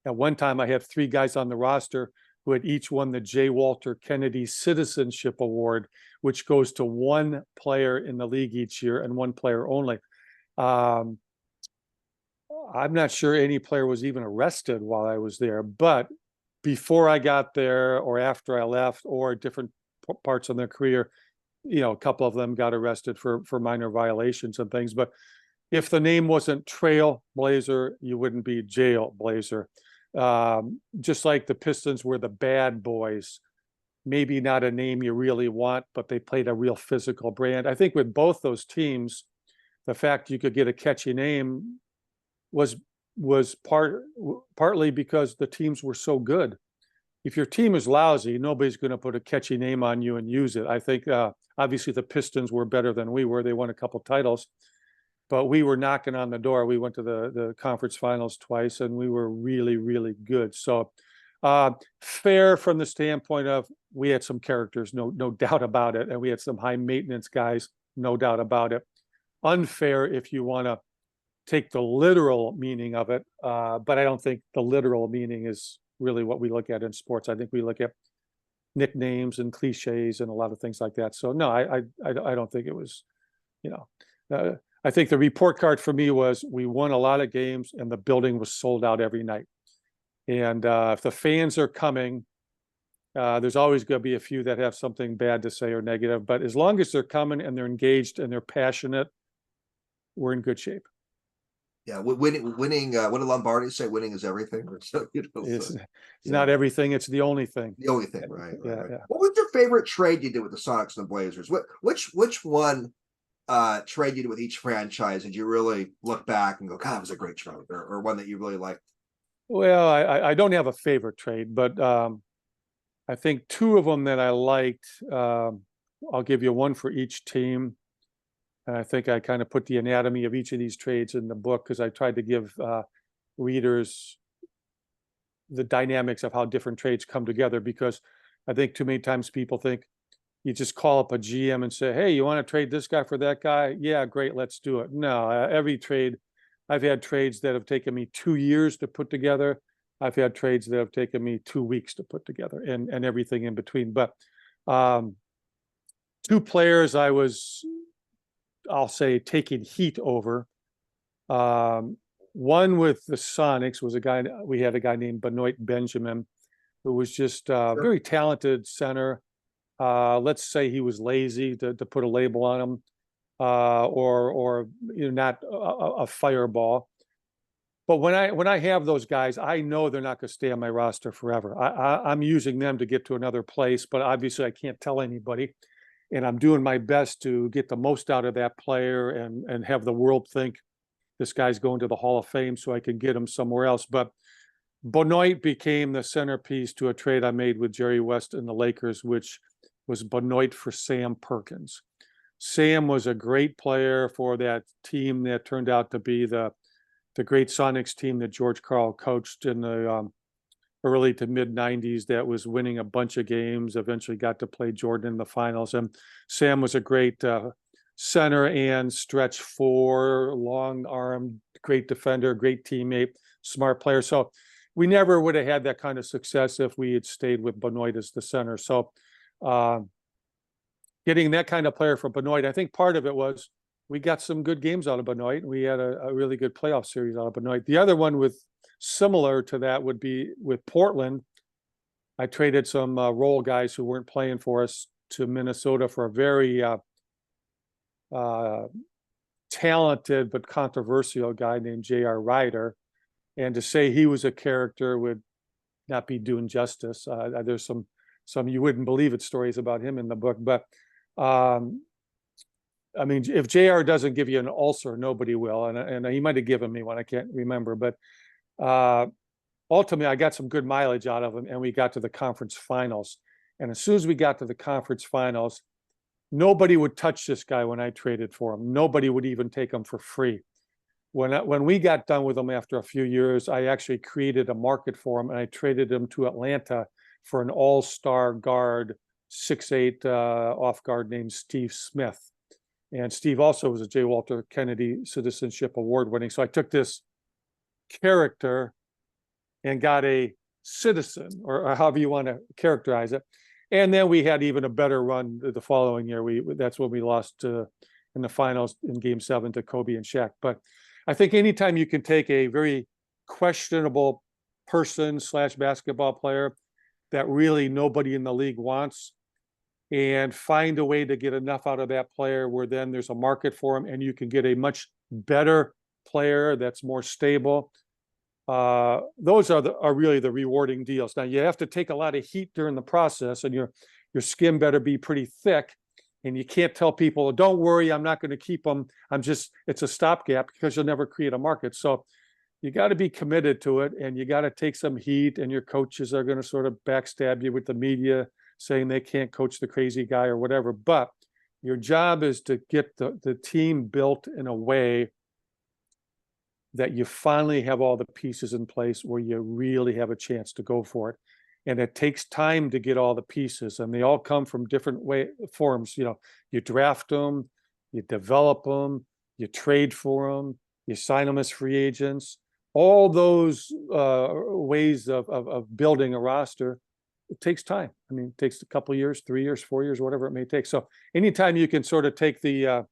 one time I had 3 guys on the roster who had each won the J. Walter Kennedy Citizenship Award, which goes to one player in the league each year and one player only. I'm not sure any player was even arrested while I was there, but before I got there or after I left or different parts of their career, a couple of them got arrested for minor violations and things. But if the name wasn't Trail Blazer, you wouldn't be Jail Blazer. Just like the Pistons were the Bad Boys, maybe not a name you really want, but they played a real physical brand. I think with both those teams, the fact you could get a catchy name was partly because the teams were so good. If your team is lousy, nobody's going to put a catchy name on you and use it. I think obviously the Pistons were better than we were. They won a couple titles, but we were knocking on the door. We went to the conference finals twice, and we were really, really good. So fair from the standpoint of we had some characters, no doubt about it. And we had some high maintenance guys, no doubt about it. Unfair if you want to take the literal meaning of it. But I don't think the literal meaning is really what we look at in sports. I think we look at nicknames and cliches and a lot of things like that. So no, I don't think it was, I think the report card for me was we won a lot of games and the building was sold out every night. And if the fans are coming, there's always going to be a few that have something bad to say or negative, but as long as they're coming and they're engaged and they're passionate, we're in good shape. Yeah, winning. What did Lombardi say? Winning is everything. Or so, It's not everything; it's the only thing. The only thing, right? Yeah. What was your favorite trade you did with the Sonics and the Blazers? Which one trade you did with each franchise did you really look back and go, God, that was a great trade, or one that you really liked? Well, I don't have a favorite trade, but I think two of them that I liked. I'll give you one for each team. And I think I kind of put the anatomy of each of these trades in the book because I tried to give readers the dynamics of how different trades come together, because I think too many times people think you just call up a GM and say, hey, you want to trade this guy for that guy? Yeah, great, let's do it. No, every trade, I've had trades that have taken me 2 years to put together. I've had trades that have taken me 2 weeks to put together, and everything in between. But two players I'll say taking heat over. One with the Sonics was we had a guy named Benoit Benjamin, who was just very talented center. Let's say he was lazy, to put a label on him, or not a fireball. But when I have those guys, I know they're not going to stay on my roster forever. I'm using them to get to another place, but obviously I can't tell anybody. And I'm doing my best to get the most out of that player and have the world think this guy's going to the Hall of Fame so I can get him somewhere else. But Benoit became the centerpiece to a trade I made with Jerry West and the Lakers, which was Benoit for Sam Perkins. Sam was a great player for that team that turned out to be the great Sonics team that George Karl coached in the early to mid 90s, that was winning a bunch of games, eventually got to play Jordan in the finals. And Sam was a great center and stretch four, long arm, great defender, great teammate, smart player. So we never would have had that kind of success if we had stayed with Benoit as the center. So getting that kind of player for Benoit, I think part of it was we got some good games out of Benoit. We had a really good playoff series out of Benoit. The other one similar to that would be with Portland. I traded some role guys who weren't playing for us to Minnesota for a very talented but controversial guy named J.R. Ryder. And to say he was a character would not be doing justice. There's some you wouldn't believe it stories about him in the book. But I mean, if JR doesn't give you an ulcer, nobody will. And he might have given me one, I can't remember. But ultimately, I got some good mileage out of him, and we got to the conference finals. And as soon as we got to the conference finals, nobody would touch this guy when I traded for him. Nobody would even take him for free. When we got done with him after a few years, I actually created a market for him, and I traded him to Atlanta for an all-star guard, 6'8" off guard named Steve Smith. And Steve also was a J. Walter Kennedy Citizenship Award winning. So I took this character and got a citizen, or however you want to characterize it. And then we had even a better run the following year. That's when we lost in the finals in Game 7 to Kobe and Shaq. But I think anytime you can take a very questionable person / basketball player that really nobody in the league wants, and find a way to get enough out of that player where then there's a market for him and you can get a much better player that's more stable. Those are really the rewarding deals. Now you have to take a lot of heat during the process, and your skin better be pretty thick, and you can't tell people, don't worry, I'm not going to keep them. It's a stopgap, because you'll never create a market. So you got to be committed to it, and you got to take some heat, and your coaches are going to sort of backstab you with the media saying they can't coach the crazy guy or whatever. But your job is to get the team built in a way that you finally have all the pieces in place where you really have a chance to go for it. And it takes time to get all the pieces, and they all come from different forms. You draft them, you develop them, you trade for them, you sign them as free agents. All those ways of building a roster, it takes time. I mean, it takes a couple of years, 3 years, 4 years, whatever it may take. So anytime you can sort of take the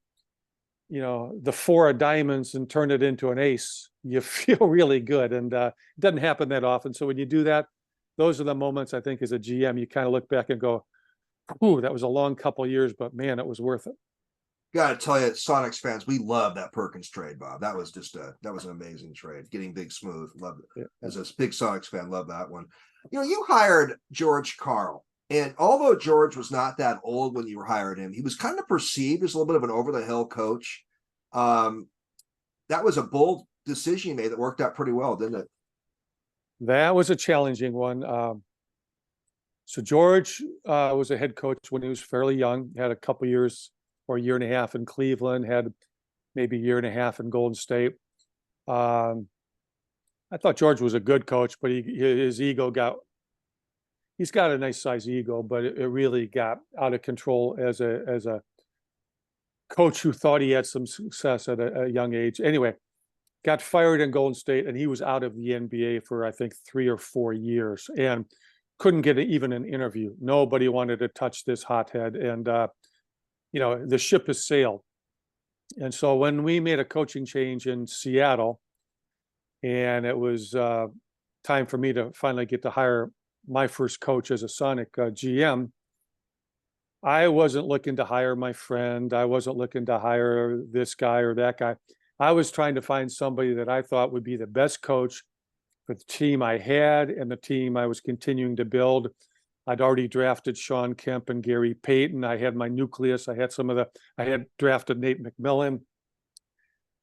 4 of diamonds and turn it into an ace, you feel really good. And it doesn't happen that often. So when you do that, those are the moments, I think, as a GM, you kind of look back and go, ooh, that was a long couple of years, but man, it was worth it. Got to tell you, Sonics fans, we love that Perkins trade, Bob. That was an amazing trade. Getting Big Smooth, loved it. Yeah. As a big Sonics fan, love that one. You hired George Karl, and although George was not that old when you hired him, he was kind of perceived as a little bit of an over the hill coach. That was a bold decision you made that worked out pretty well, didn't it? That was a challenging one. So George was a head coach when he was fairly young, had a couple years or a year and a half in Cleveland, had maybe a year and a half in Golden State. I thought George was a good coach, but his ego he's got a nice size ego, but it really got out of control as a coach who thought he had some success at a young age. Anyway, got fired in Golden State, and he was out of the NBA for, I think, 3 or 4 years and couldn't get even an interview. Nobody wanted to touch this hothead. And, the ship has sailed. And so when we made a coaching change in Seattle, and it was time for me to finally get to hire my first coach as a Sonic GM, I wasn't looking to hire my friend. I wasn't looking to hire this guy or that guy. I was trying to find somebody that I thought would be the best coach for the team I had and the team I was continuing to build. I'd already drafted Sean Kemp and Gary Payton. I had my nucleus. I had drafted Nate McMillan.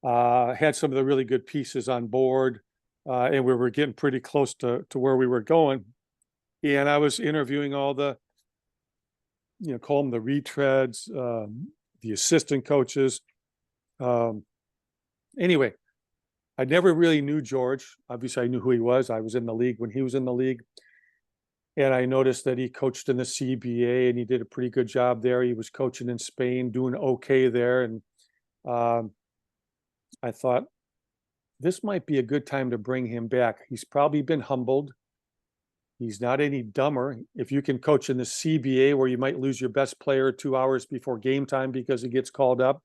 Had some of the really good pieces on board. And we were getting pretty close to where we were going. And I was interviewing all the, call them the retreads, the assistant coaches. Anyway, I never really knew George. Obviously, I knew who he was. I was in the league when he was in the league. And I noticed that he coached in the CBA and he did a pretty good job there. He was coaching in Spain, doing okay there. And I thought, this might be a good time to bring him back. He's probably been humbled. He's not any dumber. If you can coach in the CBA where you might lose your best player 2 hours before game time because he gets called up,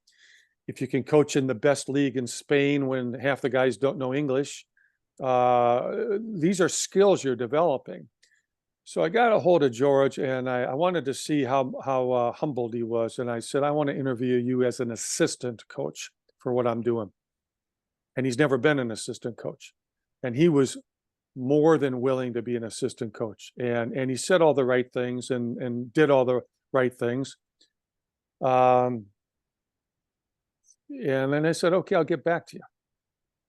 if you can coach in the best league in Spain when half the guys don't know English, these are skills you're developing. So I got a hold of George, and I wanted to see how humbled he was. And I said, I want to interview you as an assistant coach for what I'm doing. And he's never been an assistant coach. And he was more than willing to be an assistant coach. And he said all the right things and did all the right things. And then I said, okay, I'll get back to you.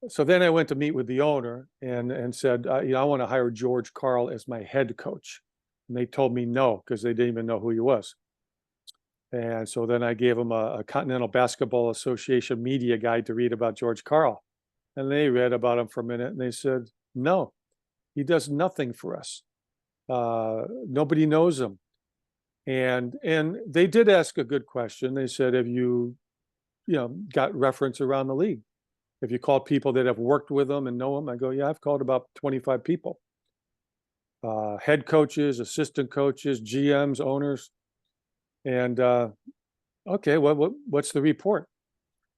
So then I went to meet with the owner and said, I want to hire George Karl as my head coach. And they told me no, because they didn't even know who he was. And so then I gave them a Continental Basketball Association media guide to read about George Karl. And they read about him for a minute and they said, no, he does nothing for us. Nobody knows him. And they did ask a good question. They said, have you got reference around the league? If you call people that have worked with them and know them, I go, yeah, I've called about 25 people. Head coaches, assistant coaches, GMs, owners. And okay, what's the report?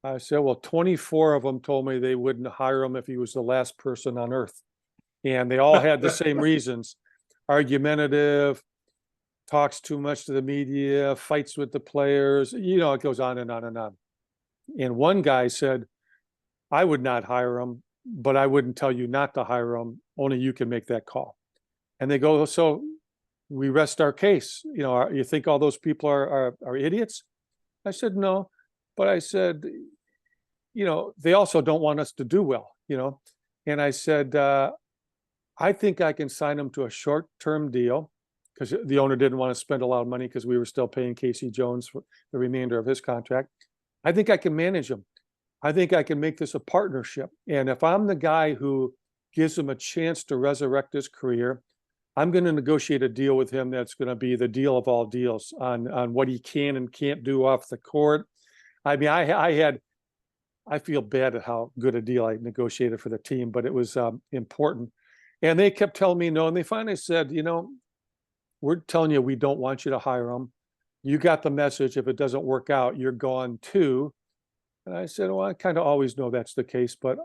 I said, well, 24 of them told me they wouldn't hire him if he was the last person on earth. And they all had the same reasons: argumentative, talks too much to the media, fights with the players. It goes on and on and on. And one guy said, I would not hire him, but I wouldn't tell you not to hire him. Only you can make that call. And they go, so we rest our case. You think all those people are idiots? I said, no. But I said, they also don't want us to do well, And I said, I think I can sign him to a short-term deal, because the owner didn't want to spend a lot of money because we were still paying Casey Jones for the remainder of his contract. I think I can manage him. I think I can make this a partnership. And if I'm the guy who gives him a chance to resurrect his career, I'm going to negotiate a deal with him that's going to be the deal of all deals on what he can and can't do off the court. I mean, I feel bad at how good a deal I negotiated for the team, but it was important. And they kept telling me no. And they finally said, we're telling you we don't want you to hire him. You got the message. If it doesn't work out, you're gone too. And I said, well, I kind of always know that's the case, but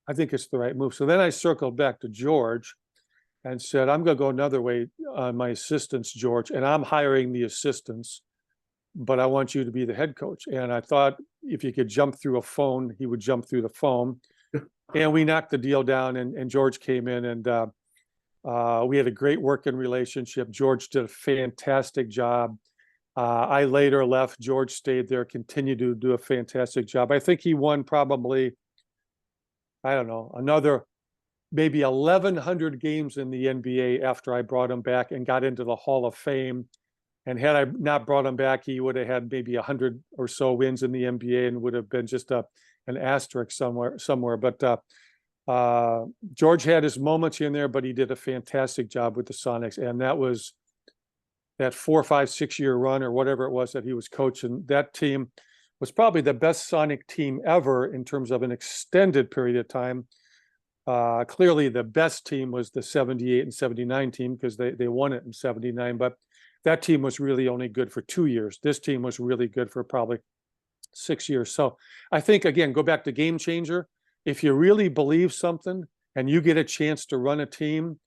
I think it's the right move. So then I circled back to George and said, I'm going to go another way on my assistants, George, and I'm hiring the assistants. but I want you to be the head coach. And I thought if you could jump through a phone, he would jump through the phone. And we knocked the deal down, and George came in, and we had a great working relationship. George did a fantastic job. I later left. George stayed there, continued to do a fantastic job. I think he won probably, I don't know, another maybe 1,100 games in the NBA after I brought him back and got into the Hall of Fame. And had I not brought him back, he would have had maybe 100 or so wins in the NBA and would have been just an asterisk somewhere. But George had his moments here and there, but he did a fantastic job with the Sonics. And that was that 4, 5, 6 year run or whatever it was that he was coaching. That team was probably the best Sonic team ever in terms of an extended period of time. Clearly the best team was the 78 and 79 team because they won it in 79, but that team was really only good for 2 years. This team was really good for probably 6 years. So I think, again, go back to game changer. If you really believe something and you get a chance to run a team,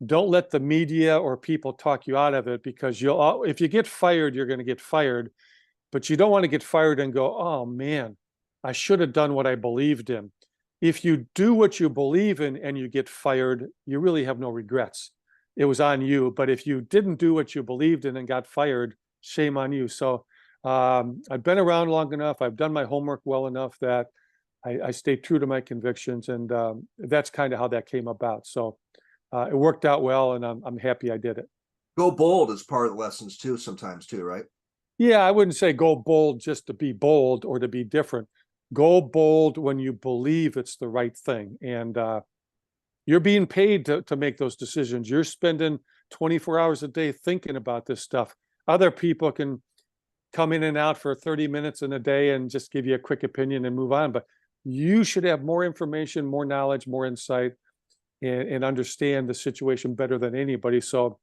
don't let the media or people talk you out of it, because if you get fired, you're going to get fired, but you don't want to get fired and go, oh man, I should have done what I believed in. If you do what you believe in and you get fired, you really have no regrets. It was on you. But if you didn't do what you believed in and got fired, shame on you. So I've been around long enough. I've done my homework well enough that I stay true to my convictions. And that's kind of how that came about. So it worked out well, and I'm happy I did it. Go bold is part of the lessons too, sometimes too, right? Yeah, I wouldn't say go bold just to be bold or to be different. Go bold when you believe it's the right thing. And you're being paid to make those decisions. You're spending 24 hours a day thinking about this stuff. Other people can come in and out for 30 minutes in a day and just give you a quick opinion and move on. But you should have more information, more knowledge, more insight, and understand the situation better than anybody. So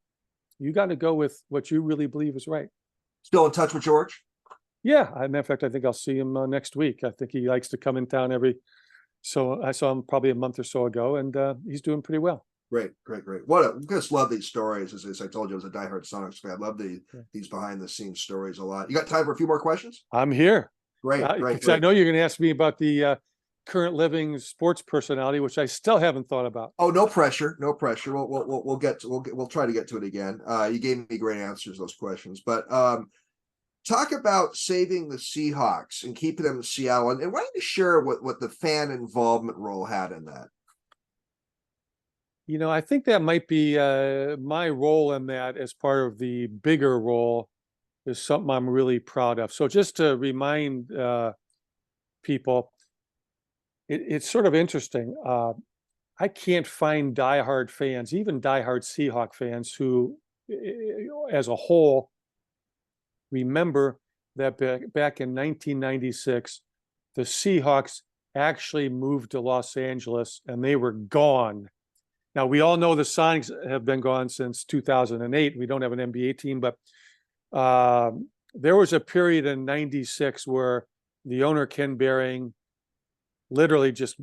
you got to go with what you really believe is right. Still in touch with George? Yeah, as a matter of fact, I think I'll see him next week. I think he likes to come in town so I saw him probably a month or so ago, and he's doing pretty well. Great. Just love these stories. As I told you, I was a diehard Sonics fan. I love these behind the scenes stories a lot. You got time for a few more questions? I'm here. Great. I know you're going to ask me about the current living sports personality, which I still haven't thought about. Oh, no pressure. We'll try to get to it again. You gave me great answers to those questions, but talk about saving the Seahawks and keeping them in Seattle, and why don't you share what the fan involvement role had in that? I think that might be my role in that as part of the bigger role is something I'm really proud of. So just to remind people, it's sort of interesting. I can't find diehard fans, even diehard Seahawk fans, who, as a whole, remember that back in 1996, the Seahawks actually moved to Los Angeles and they were gone. Now, we all know the Sonics have been gone since 2008. We don't have an NBA team, but there was a period in 96 where the owner, Ken Behring, literally just,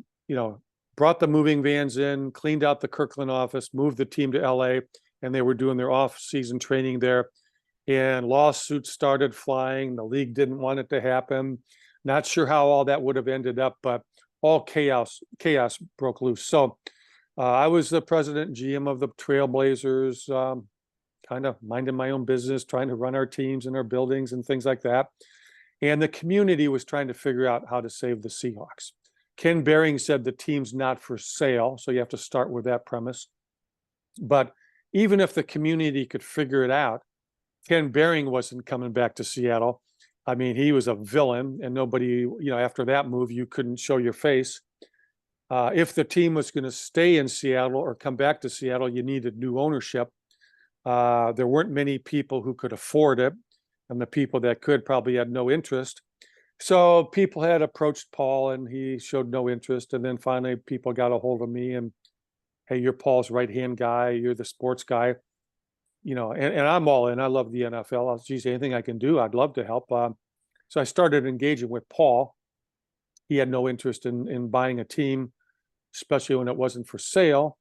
brought the moving vans in, cleaned out the Kirkland office, moved the team to LA, and they were doing their off-season training there. And lawsuits started flying. The league didn't want it to happen. Not sure how all that would have ended up, but all chaos broke loose. So I was the president and GM of the Trailblazers, kind of minding my own business, trying to run our teams and our buildings and things like that. And the community was trying to figure out how to save the Seahawks. Ken Behring said the team's not for sale, so you have to start with that premise. But even if the community could figure it out, Ken Behring wasn't coming back to Seattle. I mean, he was a villain, and nobody, after that move, you couldn't show your face. If the team was going to stay in Seattle or come back to Seattle, you needed new ownership. There weren't many people who could afford it, and the people that could probably had no interest. So people had approached Paul, and he showed no interest. And then finally, people got a hold of me, and hey, you're Paul's right-hand guy. You're the sports guy. And I'm all in. I love the NFL. Geez, anything I can do, I'd love to help. So I started engaging with Paul. He had no interest in buying a team, especially when it wasn't for sale.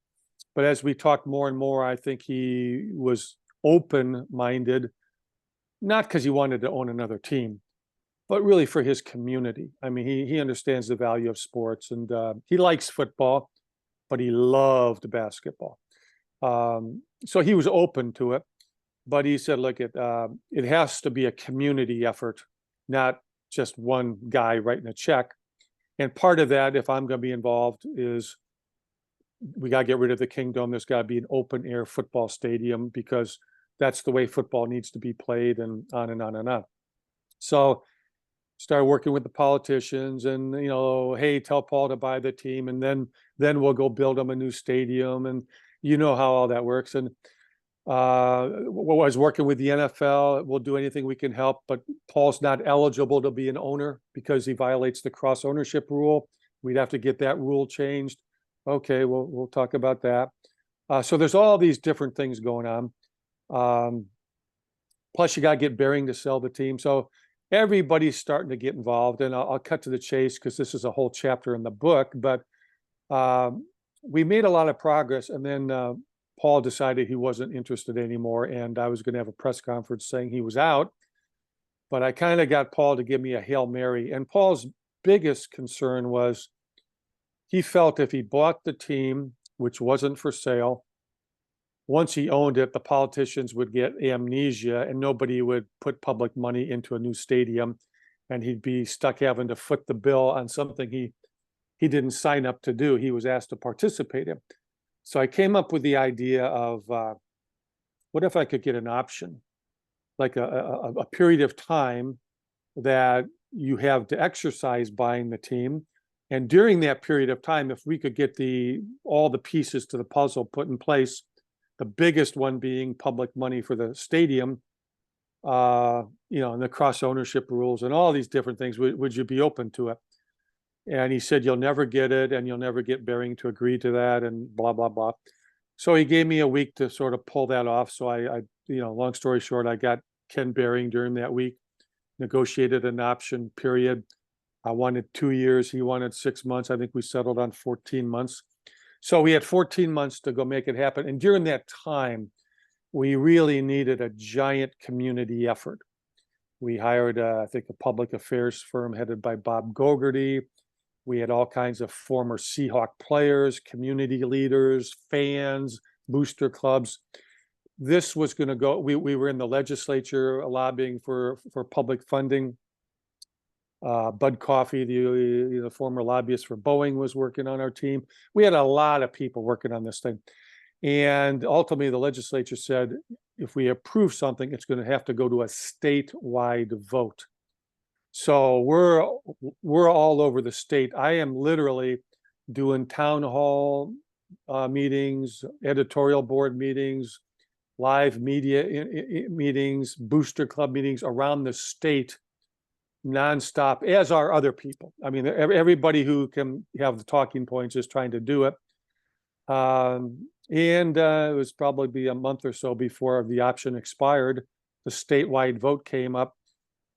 But as we talked more and more, I think he was open-minded, not because he wanted to own another team, but really for his community. I mean, he understands the value of sports, and he likes football, but he loved basketball. So he was open to it, but he said, look, it has to be a community effort, not just one guy writing a check. And part of that, if I'm going to be involved, is we got to get rid of the Kingdom. There's got to be an open air football stadium, because that's the way football needs to be played, and on and on and on. So started working with the politicians, and, hey, tell Paul to buy the team, and then we'll go build them a new stadium. And you know how all that works. And was working with the NFL. We'll do anything we can help, but Paul's not eligible to be an owner because he violates the cross ownership rule. We'd have to get that rule changed. Okay, we'll talk about that. So there's all these different things going on. Plus, you got to get Bearing to sell the team. So everybody's starting to get involved, and I'll cut to the chase because this is a whole chapter in the book. But we made a lot of progress, and then Paul decided he wasn't interested anymore, and I was going to have a press conference saying he was out. But I kind of got Paul to give me a Hail Mary. And Paul's biggest concern was he felt if he bought the team, which wasn't for sale, once he owned it, the politicians would get amnesia and nobody would put public money into a new stadium, and he'd be stuck having to foot the bill on something he didn't sign up to do. He was asked to participate in. So I came up with the idea of what if I could get an option, like a period of time that you have to exercise buying the team. And during that period of time, if we could get all the pieces to the puzzle put in place, the biggest one being public money for the stadium, and the cross ownership rules and all these different things, would you be open to it? And he said, you'll never get it, and you'll never get Bearing to agree to that, and blah, blah, blah. So he gave me a week to sort of pull that off. So I long story short, I got Ken Bearing during that week, negotiated an option period. I wanted 2 years. He wanted 6 months. I think we settled on 14 months. So we had 14 months to go make it happen. And during that time, we really needed a giant community effort. We hired, I think, a public affairs firm headed by Bob Gogarty. We had all kinds of former Seahawk players, community leaders, fans, booster clubs. This was going to go, we were in the legislature lobbying for public funding. Bud Coffey, the former lobbyist for Boeing, was working on our team. We had a lot of people working on this thing. And ultimately, the legislature said, if we approve something, it's going to have to go to a statewide vote. So we're all over the state. I am literally doing town hall meetings, editorial board meetings, live media meetings, booster club meetings around the state, nonstop, as are other people. I mean, everybody who can have the talking points is trying to do it. And it was probably a month or so before the option expired. The statewide vote came up.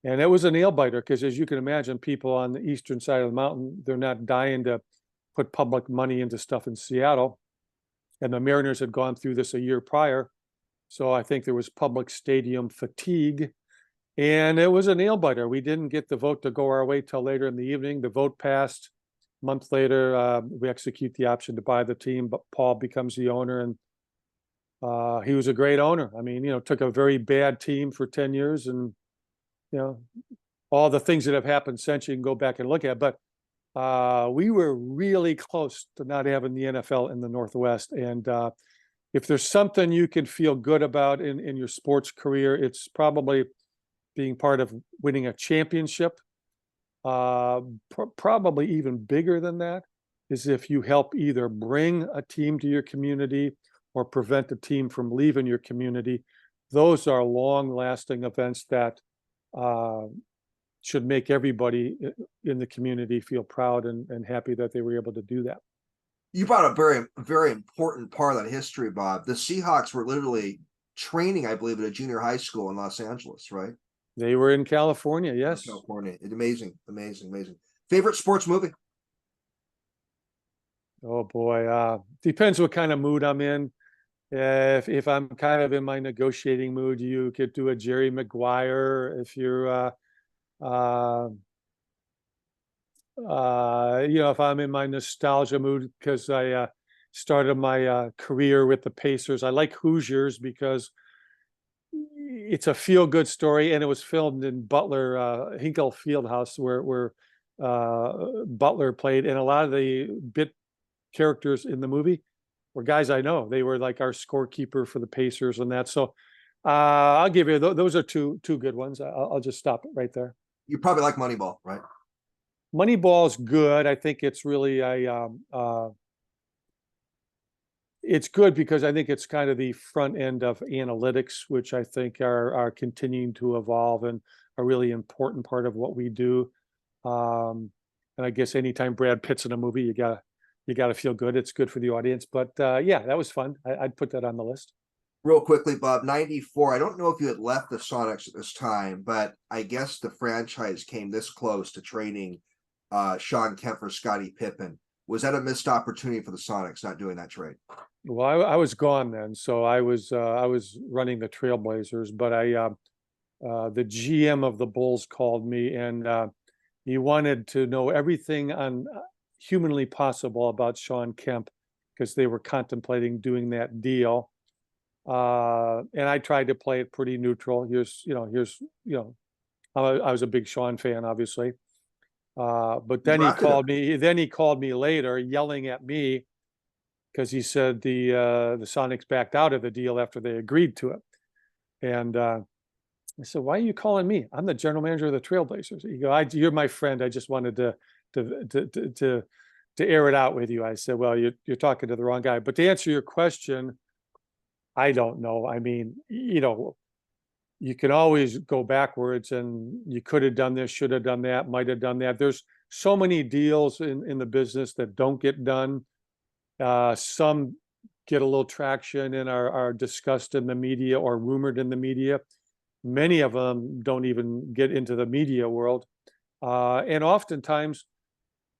And it was a nail biter because, as you can imagine, people on the eastern side of the mountain, they're not dying to put public money into stuff in Seattle. And the Mariners had gone through this a year prior. So I think there was public stadium fatigue. And it was a nail biter. We didn't get the vote to go our way till later in the evening. The vote passed. A month later, we execute the option to buy the team, but Paul becomes the owner. And he was a great owner. I mean, took a very bad team for 10 years and all the things that have happened since you can go back and look at. But we were really close to not having the NFL in the Northwest. And if there's something you can feel good about in your sports career, it's probably being part of winning a championship. Probably even bigger than that is if you help either bring a team to your community or prevent a team from leaving your community. Those are long-lasting events that should make everybody in the community feel proud and happy that they were able to do that. You brought a very, very important part of that history, Bob. The Seahawks were literally training, I believe, at a junior high school in Los Angeles, right? They were in California, yes. California. Amazing. Favorite sports movie? Oh boy, depends what kind of mood I'm in. If I'm kind of in my negotiating mood, you could do a Jerry Maguire. If you're, if I'm in my nostalgia mood because I started my career with the Pacers. I like Hoosiers because it's a feel-good story, and it was filmed in Butler Hinkle Fieldhouse where Butler played, and a lot of the bit characters in the movie were guys I know. They were like our scorekeeper for the Pacers and that. So I'll give you those are two good ones. I'll just stop it right there. You probably like Moneyball, right? Moneyball's good. I think it's really it's good because I think it's kind of the front end of analytics, which I think are continuing to evolve and a really important part of what we do. And I guess anytime Brad Pitt's in a movie, you gotta feel good. It's good for the audience. But yeah, that was fun. I'd put that on the list. Real quickly, Bob, 94. I don't know if you had left the Sonics at this time, but I guess the franchise came this close to trading Sean Kemp for Scottie Pippen. Was that a missed opportunity for the Sonics not doing that trade? Well, I was gone then, so I was running the Trailblazers, but the GM of the Bulls called me and he wanted to know everything on humanly possible about Sean Kemp because they were contemplating doing that deal. And I tried to play it pretty neutral. I was a big Sean fan, obviously. But then he called me. Then he called me later, yelling at me because he said the Sonics backed out of the deal after they agreed to it. And I said, "Why are you calling me? I'm the general manager of the Trailblazers." He goes, "You're my friend. I just wanted to air it out with you." I said, "Well, you're talking to the wrong guy." But to answer your question, I don't know. I mean, you can always go backwards and you could have done this, should have done that, might have done that. There's so many deals in the business that don't get done. Some get a little traction and are discussed in the media or rumored in the media. Many of them don't even get into the media world. And oftentimes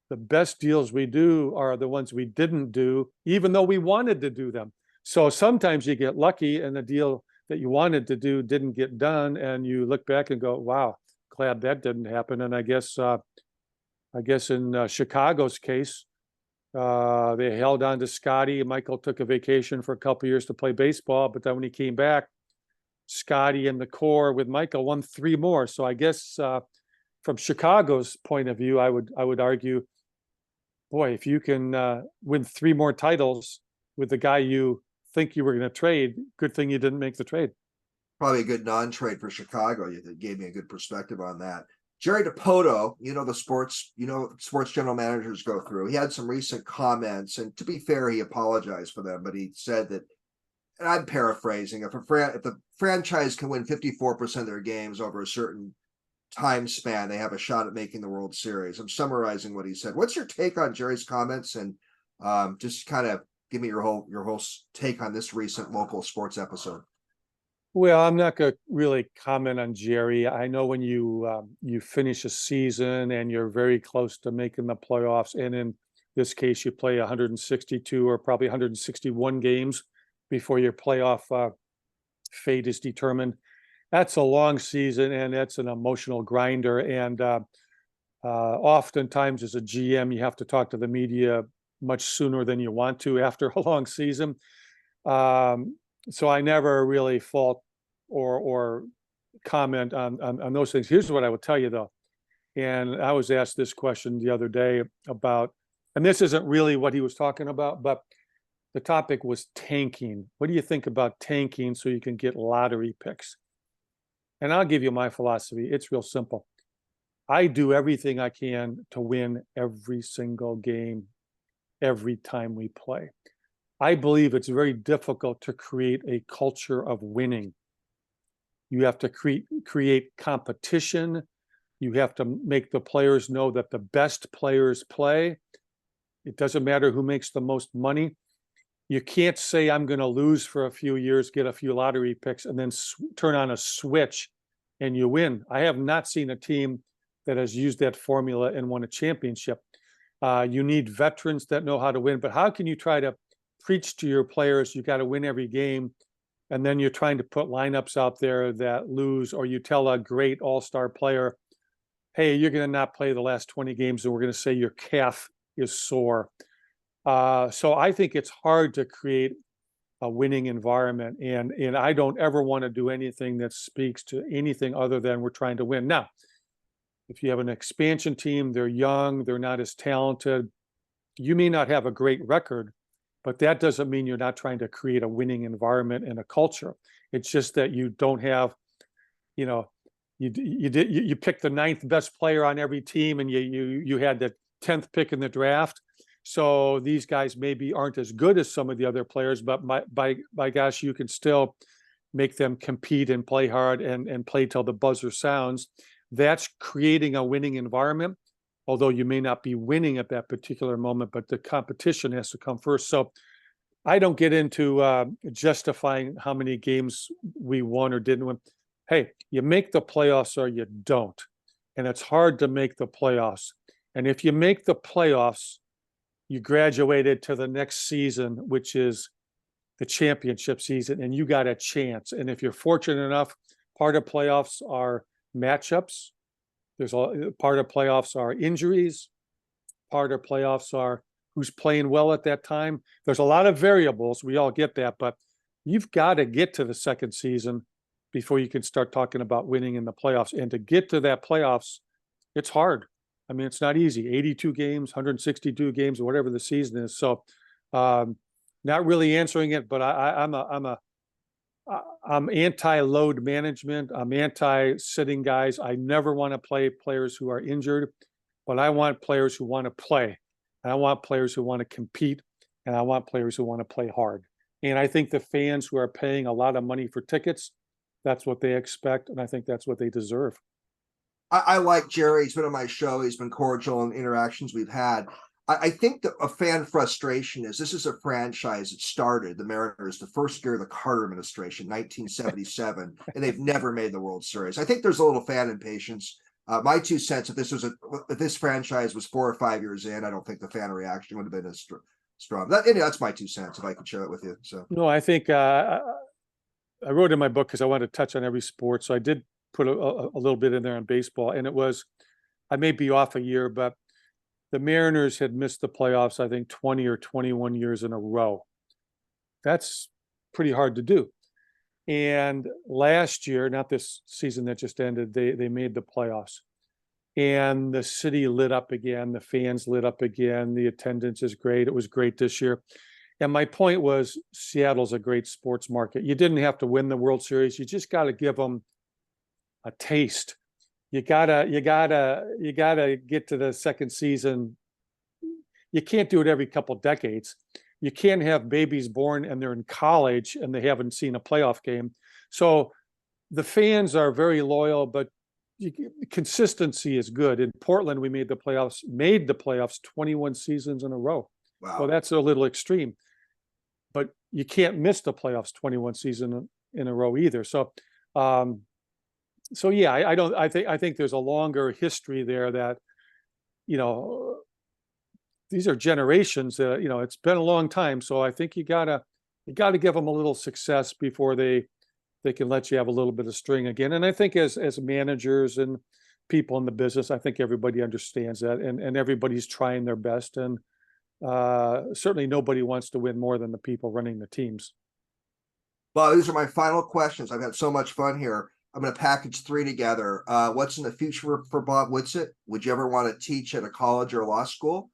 the best deals we do are the ones we didn't do, even though we wanted to do them. So sometimes you get lucky and the deal that you wanted to do didn't get done, and you look back and go, "Wow, glad that didn't happen." And I guess in Chicago's case, they held on to Scottie. Michael took a vacation for a couple of years to play baseball, but then when he came back, Scottie and the core with Michael won 3 more. So I guess from Chicago's point of view, I would argue, boy, if you can win 3 more titles with the guy you think you were going to trade, good thing you didn't make the trade. Probably a good non-trade for Chicago. You gave me a good perspective on that. Jerry Dipoto, the sports general managers go through. He had some recent comments, and to be fair, he apologized for them, but he said that, and I'm paraphrasing, if the franchise can win 54% of their games over a certain time span, they have a shot at making the World Series. I'm summarizing what he said. What's your take on Jerry's comments, and just kind of give me your whole take on this recent local sports episode? Well, I'm not going to really comment on Jerry. I know when you finish a season and you're very close to making the playoffs, and in this case, you play 162 or probably 161 games before your playoff fate is determined. That's a long season, and that's an emotional grinder. And oftentimes, as a GM, you have to talk to the media much sooner than you want to after a long season. So I never really fault or comment on those things. Here's what I would tell you, though. And I was asked this question the other day about, and this isn't really what he was talking about, but the topic was tanking. What do you think about tanking so you can get lottery picks? And I'll give you my philosophy. It's real simple. I do everything I can to win every single game, every time we play. I believe it's very difficult to create a culture of winning. You have to create competition. You have to make the players know that the best players play. It doesn't matter who makes the most money. You can't say, "I'm going to lose for a few years, get a few lottery picks, and then turn on a switch and you win." I have not seen a team that has used that formula and won a championship. You need veterans that know how to win, but how can you try to preach to your players, you got to win every game, and then you're trying to put lineups out there that lose, or you tell a great all-star player, hey, you're going to not play the last 20 games, and we're going to say your calf is sore. So I think it's hard to create a winning environment, and I don't ever want to do anything that speaks to anything other than we're trying to win. Now, if you have an expansion team, they're young, they're not as talented, you may not have a great record, but that doesn't mean you're not trying to create a winning environment and a culture. It's just that you don't have, you picked the 9th best player on every team, and you had the 10th pick in the draft. So these guys maybe aren't as good as some of the other players, but by gosh, you can still make them compete and play hard and play till the buzzer sounds. That's creating a winning environment, although you may not be winning at that particular moment, but the competition has to come first. So I don't get into justifying how many games we won or didn't win. Hey, you make the playoffs or you don't. And it's hard to make the playoffs. And if you make the playoffs, you graduated to the next season, which is the championship season, and you got a chance. And if you're fortunate enough, part of playoffs are matchups. Part of playoffs are injuries. Part of playoffs are who's playing well at that time. There's a lot of variables. We all get that, but you've got to get to the second season before you can start talking about winning in the playoffs. And to get to that playoffs, it's hard. I mean, it's not easy. 82 games, 162 games, or whatever the season is. So, not really answering it, but I'm anti-load management. I'm anti-sitting guys. I never want to play players who are injured, but I want players who want to play. And I want players who want to compete, and I want players who want to play hard. And I think the fans who are paying a lot of money for tickets, that's what they expect, and I think that's what they deserve. I like Jerry. He's been on my show. He's been cordial in interactions we've had. I think that a fan frustration is this is a franchise that started, the Mariners, the first year of the Carter administration, 1977, and they've never made the World Series. I think there's a little fan impatience. My 2 cents, if this franchise was 4 or 5 years in, I don't think the fan reaction would have been as strong. That's my 2 cents, if I could share it with you. So no, I think I wrote in my book because I wanted to touch on every sport. So I did put a little bit in there on baseball, and I may be off a year, but the Mariners had missed the playoffs, I think 20 or 21 years in a row. That's pretty hard to do. And last year, not this season that just ended, they made the playoffs. And the city lit up again, the fans lit up again, the attendance is great. It was great this year. And my point was, Seattle's a great sports market. You didn't have to win the World Series. You just got to give them a taste. You gotta get to the second season. You can't do it every couple decades. You can't have babies born and they're in college and they haven't seen a playoff game. So the fans are very loyal, but consistency is good. In Portland, we made the playoffs 21 seasons in a row. wow. Well, that's a little extreme, but you can't miss the playoffs 21 seasons in a row either. So, yeah, I think there's a longer history there that, these are generations that, it's been a long time. So I think you gotta give them a little success before they can let you have a little bit of string again. And I think as managers and people in the business, I think everybody understands that, and everybody's trying their best. And certainly nobody wants to win more than the people running the teams. Well, these are my final questions. I've had so much fun here. I'm going to package 3 together. What's in the future for Bob Whitsitt? Would you ever want to teach at a college or a law school?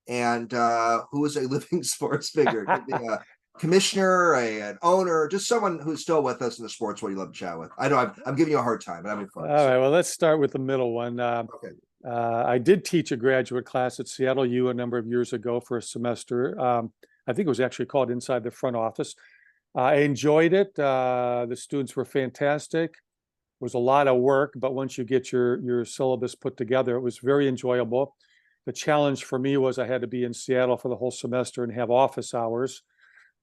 And who is a living sports figure? It could be a commissioner, an owner, just someone who's still with us in the sports world you love to chat with. I know I'm giving you a hard time, but I'm having fun. All right, well, let's start with the middle one. Okay. I did teach a graduate class at Seattle U a number of years ago for a semester. I think it was actually called Inside the Front Office. I enjoyed it. The students were fantastic. It was a lot of work, but once you get your syllabus put together, it was very enjoyable. The challenge for me was I had to be in Seattle for the whole semester and have office hours.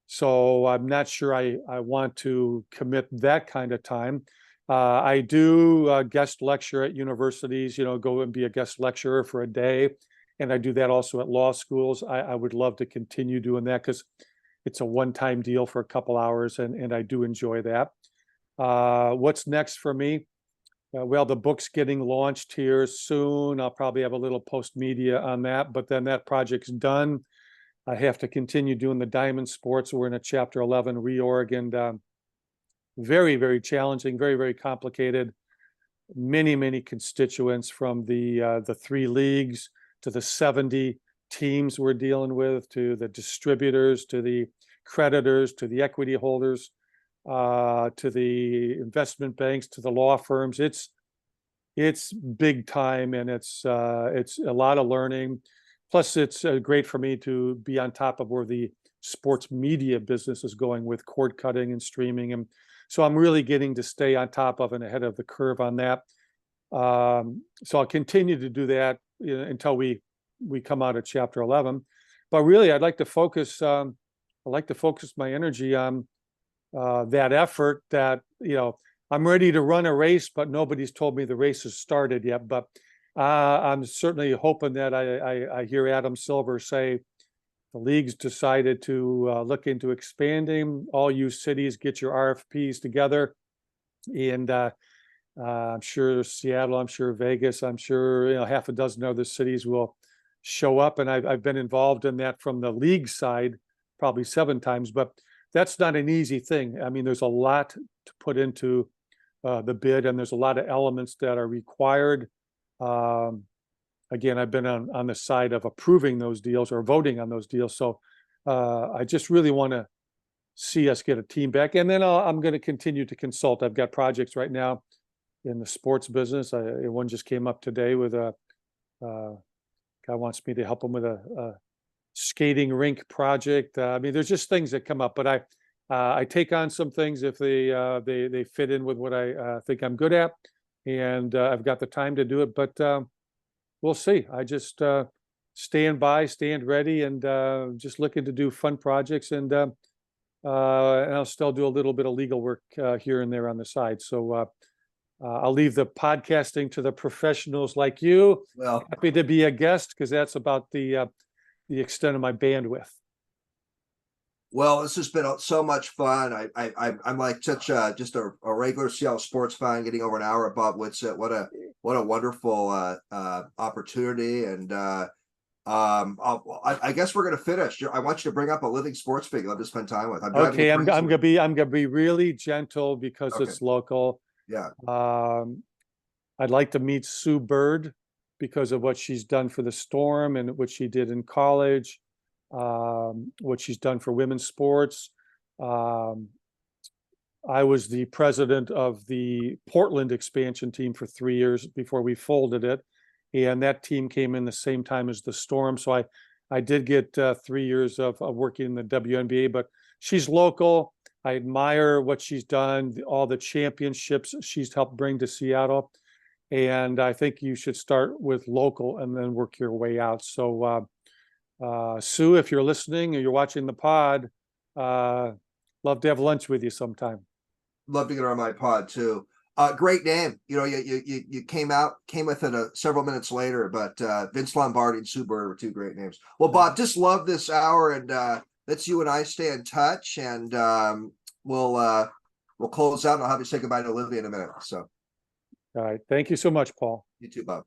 So I'm not sure I want to commit that kind of time. I do guest lecture at universities, go and be a guest lecturer for a day. And I do that also at law schools. I would love to continue doing that because it's a one-time deal for a couple hours, and I do enjoy that. What's next for me? Well, the book's getting launched here soon. I'll probably have a little post media on that, but then that project's done. I have to continue doing the diamond sports. We're in a chapter 11 reorg, and very, very challenging, very, very complicated. Many constituents, from the 3 leagues to the 70 teams we're dealing with, to the distributors, to the creditors, to the equity holders, to the investment banks, to the law firms. It's big time, and it's a lot of learning. Plus, it's great for me to be on top of where the sports media business is going with cord cutting and streaming, and so I'm really getting to stay on top of and ahead of the curve on that. So I'll continue to do that until we come out of chapter 11. But really, I'd like to focus. I'd like to focus my energy on that effort. That I'm ready to run a race, but nobody's told me the race has started yet. But I'm certainly hoping that I hear Adam Silver say the league's decided to look into expanding. All you cities, get your RFPs together, and I'm sure Seattle, I'm sure Vegas, I'm sure half a dozen other cities will show up. And I've been involved in that from the league side probably 7 times, but that's not an easy thing. I mean, there's a lot to put into the bid, and there's a lot of elements that are required. Again, I've been on the side of approving those deals or voting on those deals. So I just really want to see us get a team back. And then I'm going to continue to consult. I've got projects right now in the sports business. One just came up today with a guy wants me to help him with a skating rink project. I mean, there's just things that come up, but I take on some things if they fit in with what I think I'm good at, and I've got the time to do it. But we'll see. I just stand ready, and just looking to do fun projects, and I'll still do a little bit of legal work here and there on the side. So I'll leave the podcasting to the professionals like you. Well, happy to be a guest, because that's about the extent of my bandwidth. Well, this has been so much fun. I'm like such just a regular Seattle sports fan, getting over an hour at Bob Whitsitt. What a wonderful opportunity. And I guess we're gonna finish. I want you to bring up a living sports figure I'd love to spend time with. Okay, I'm gonna be really gentle because it's local. Yeah. I'd like to meet Sue Bird because of what she's done for the Storm and what she did in college. What she's done for women's sports. I was the president of the Portland expansion team for 3 years before we folded it, and that team came in the same time as the Storm. So I did get 3 years of working in the WNBA, but she's local. I admire what she's done, all the championships she's helped bring to Seattle, and I think you should start with local and then work your way out. So Sue, if you're listening or you're watching the pod, love to have lunch with you sometime. Love to get her on my pod too. Great name. You came with it several minutes later, but Vince Lombardi and Sue Bird were 2 great names. Well, Bob, just love this hour, and let's you and I stay in touch, and we'll close out, and I'll have you say goodbye to Olivia in a minute. So, all right. Thank you so much, Paul. You too, Bob.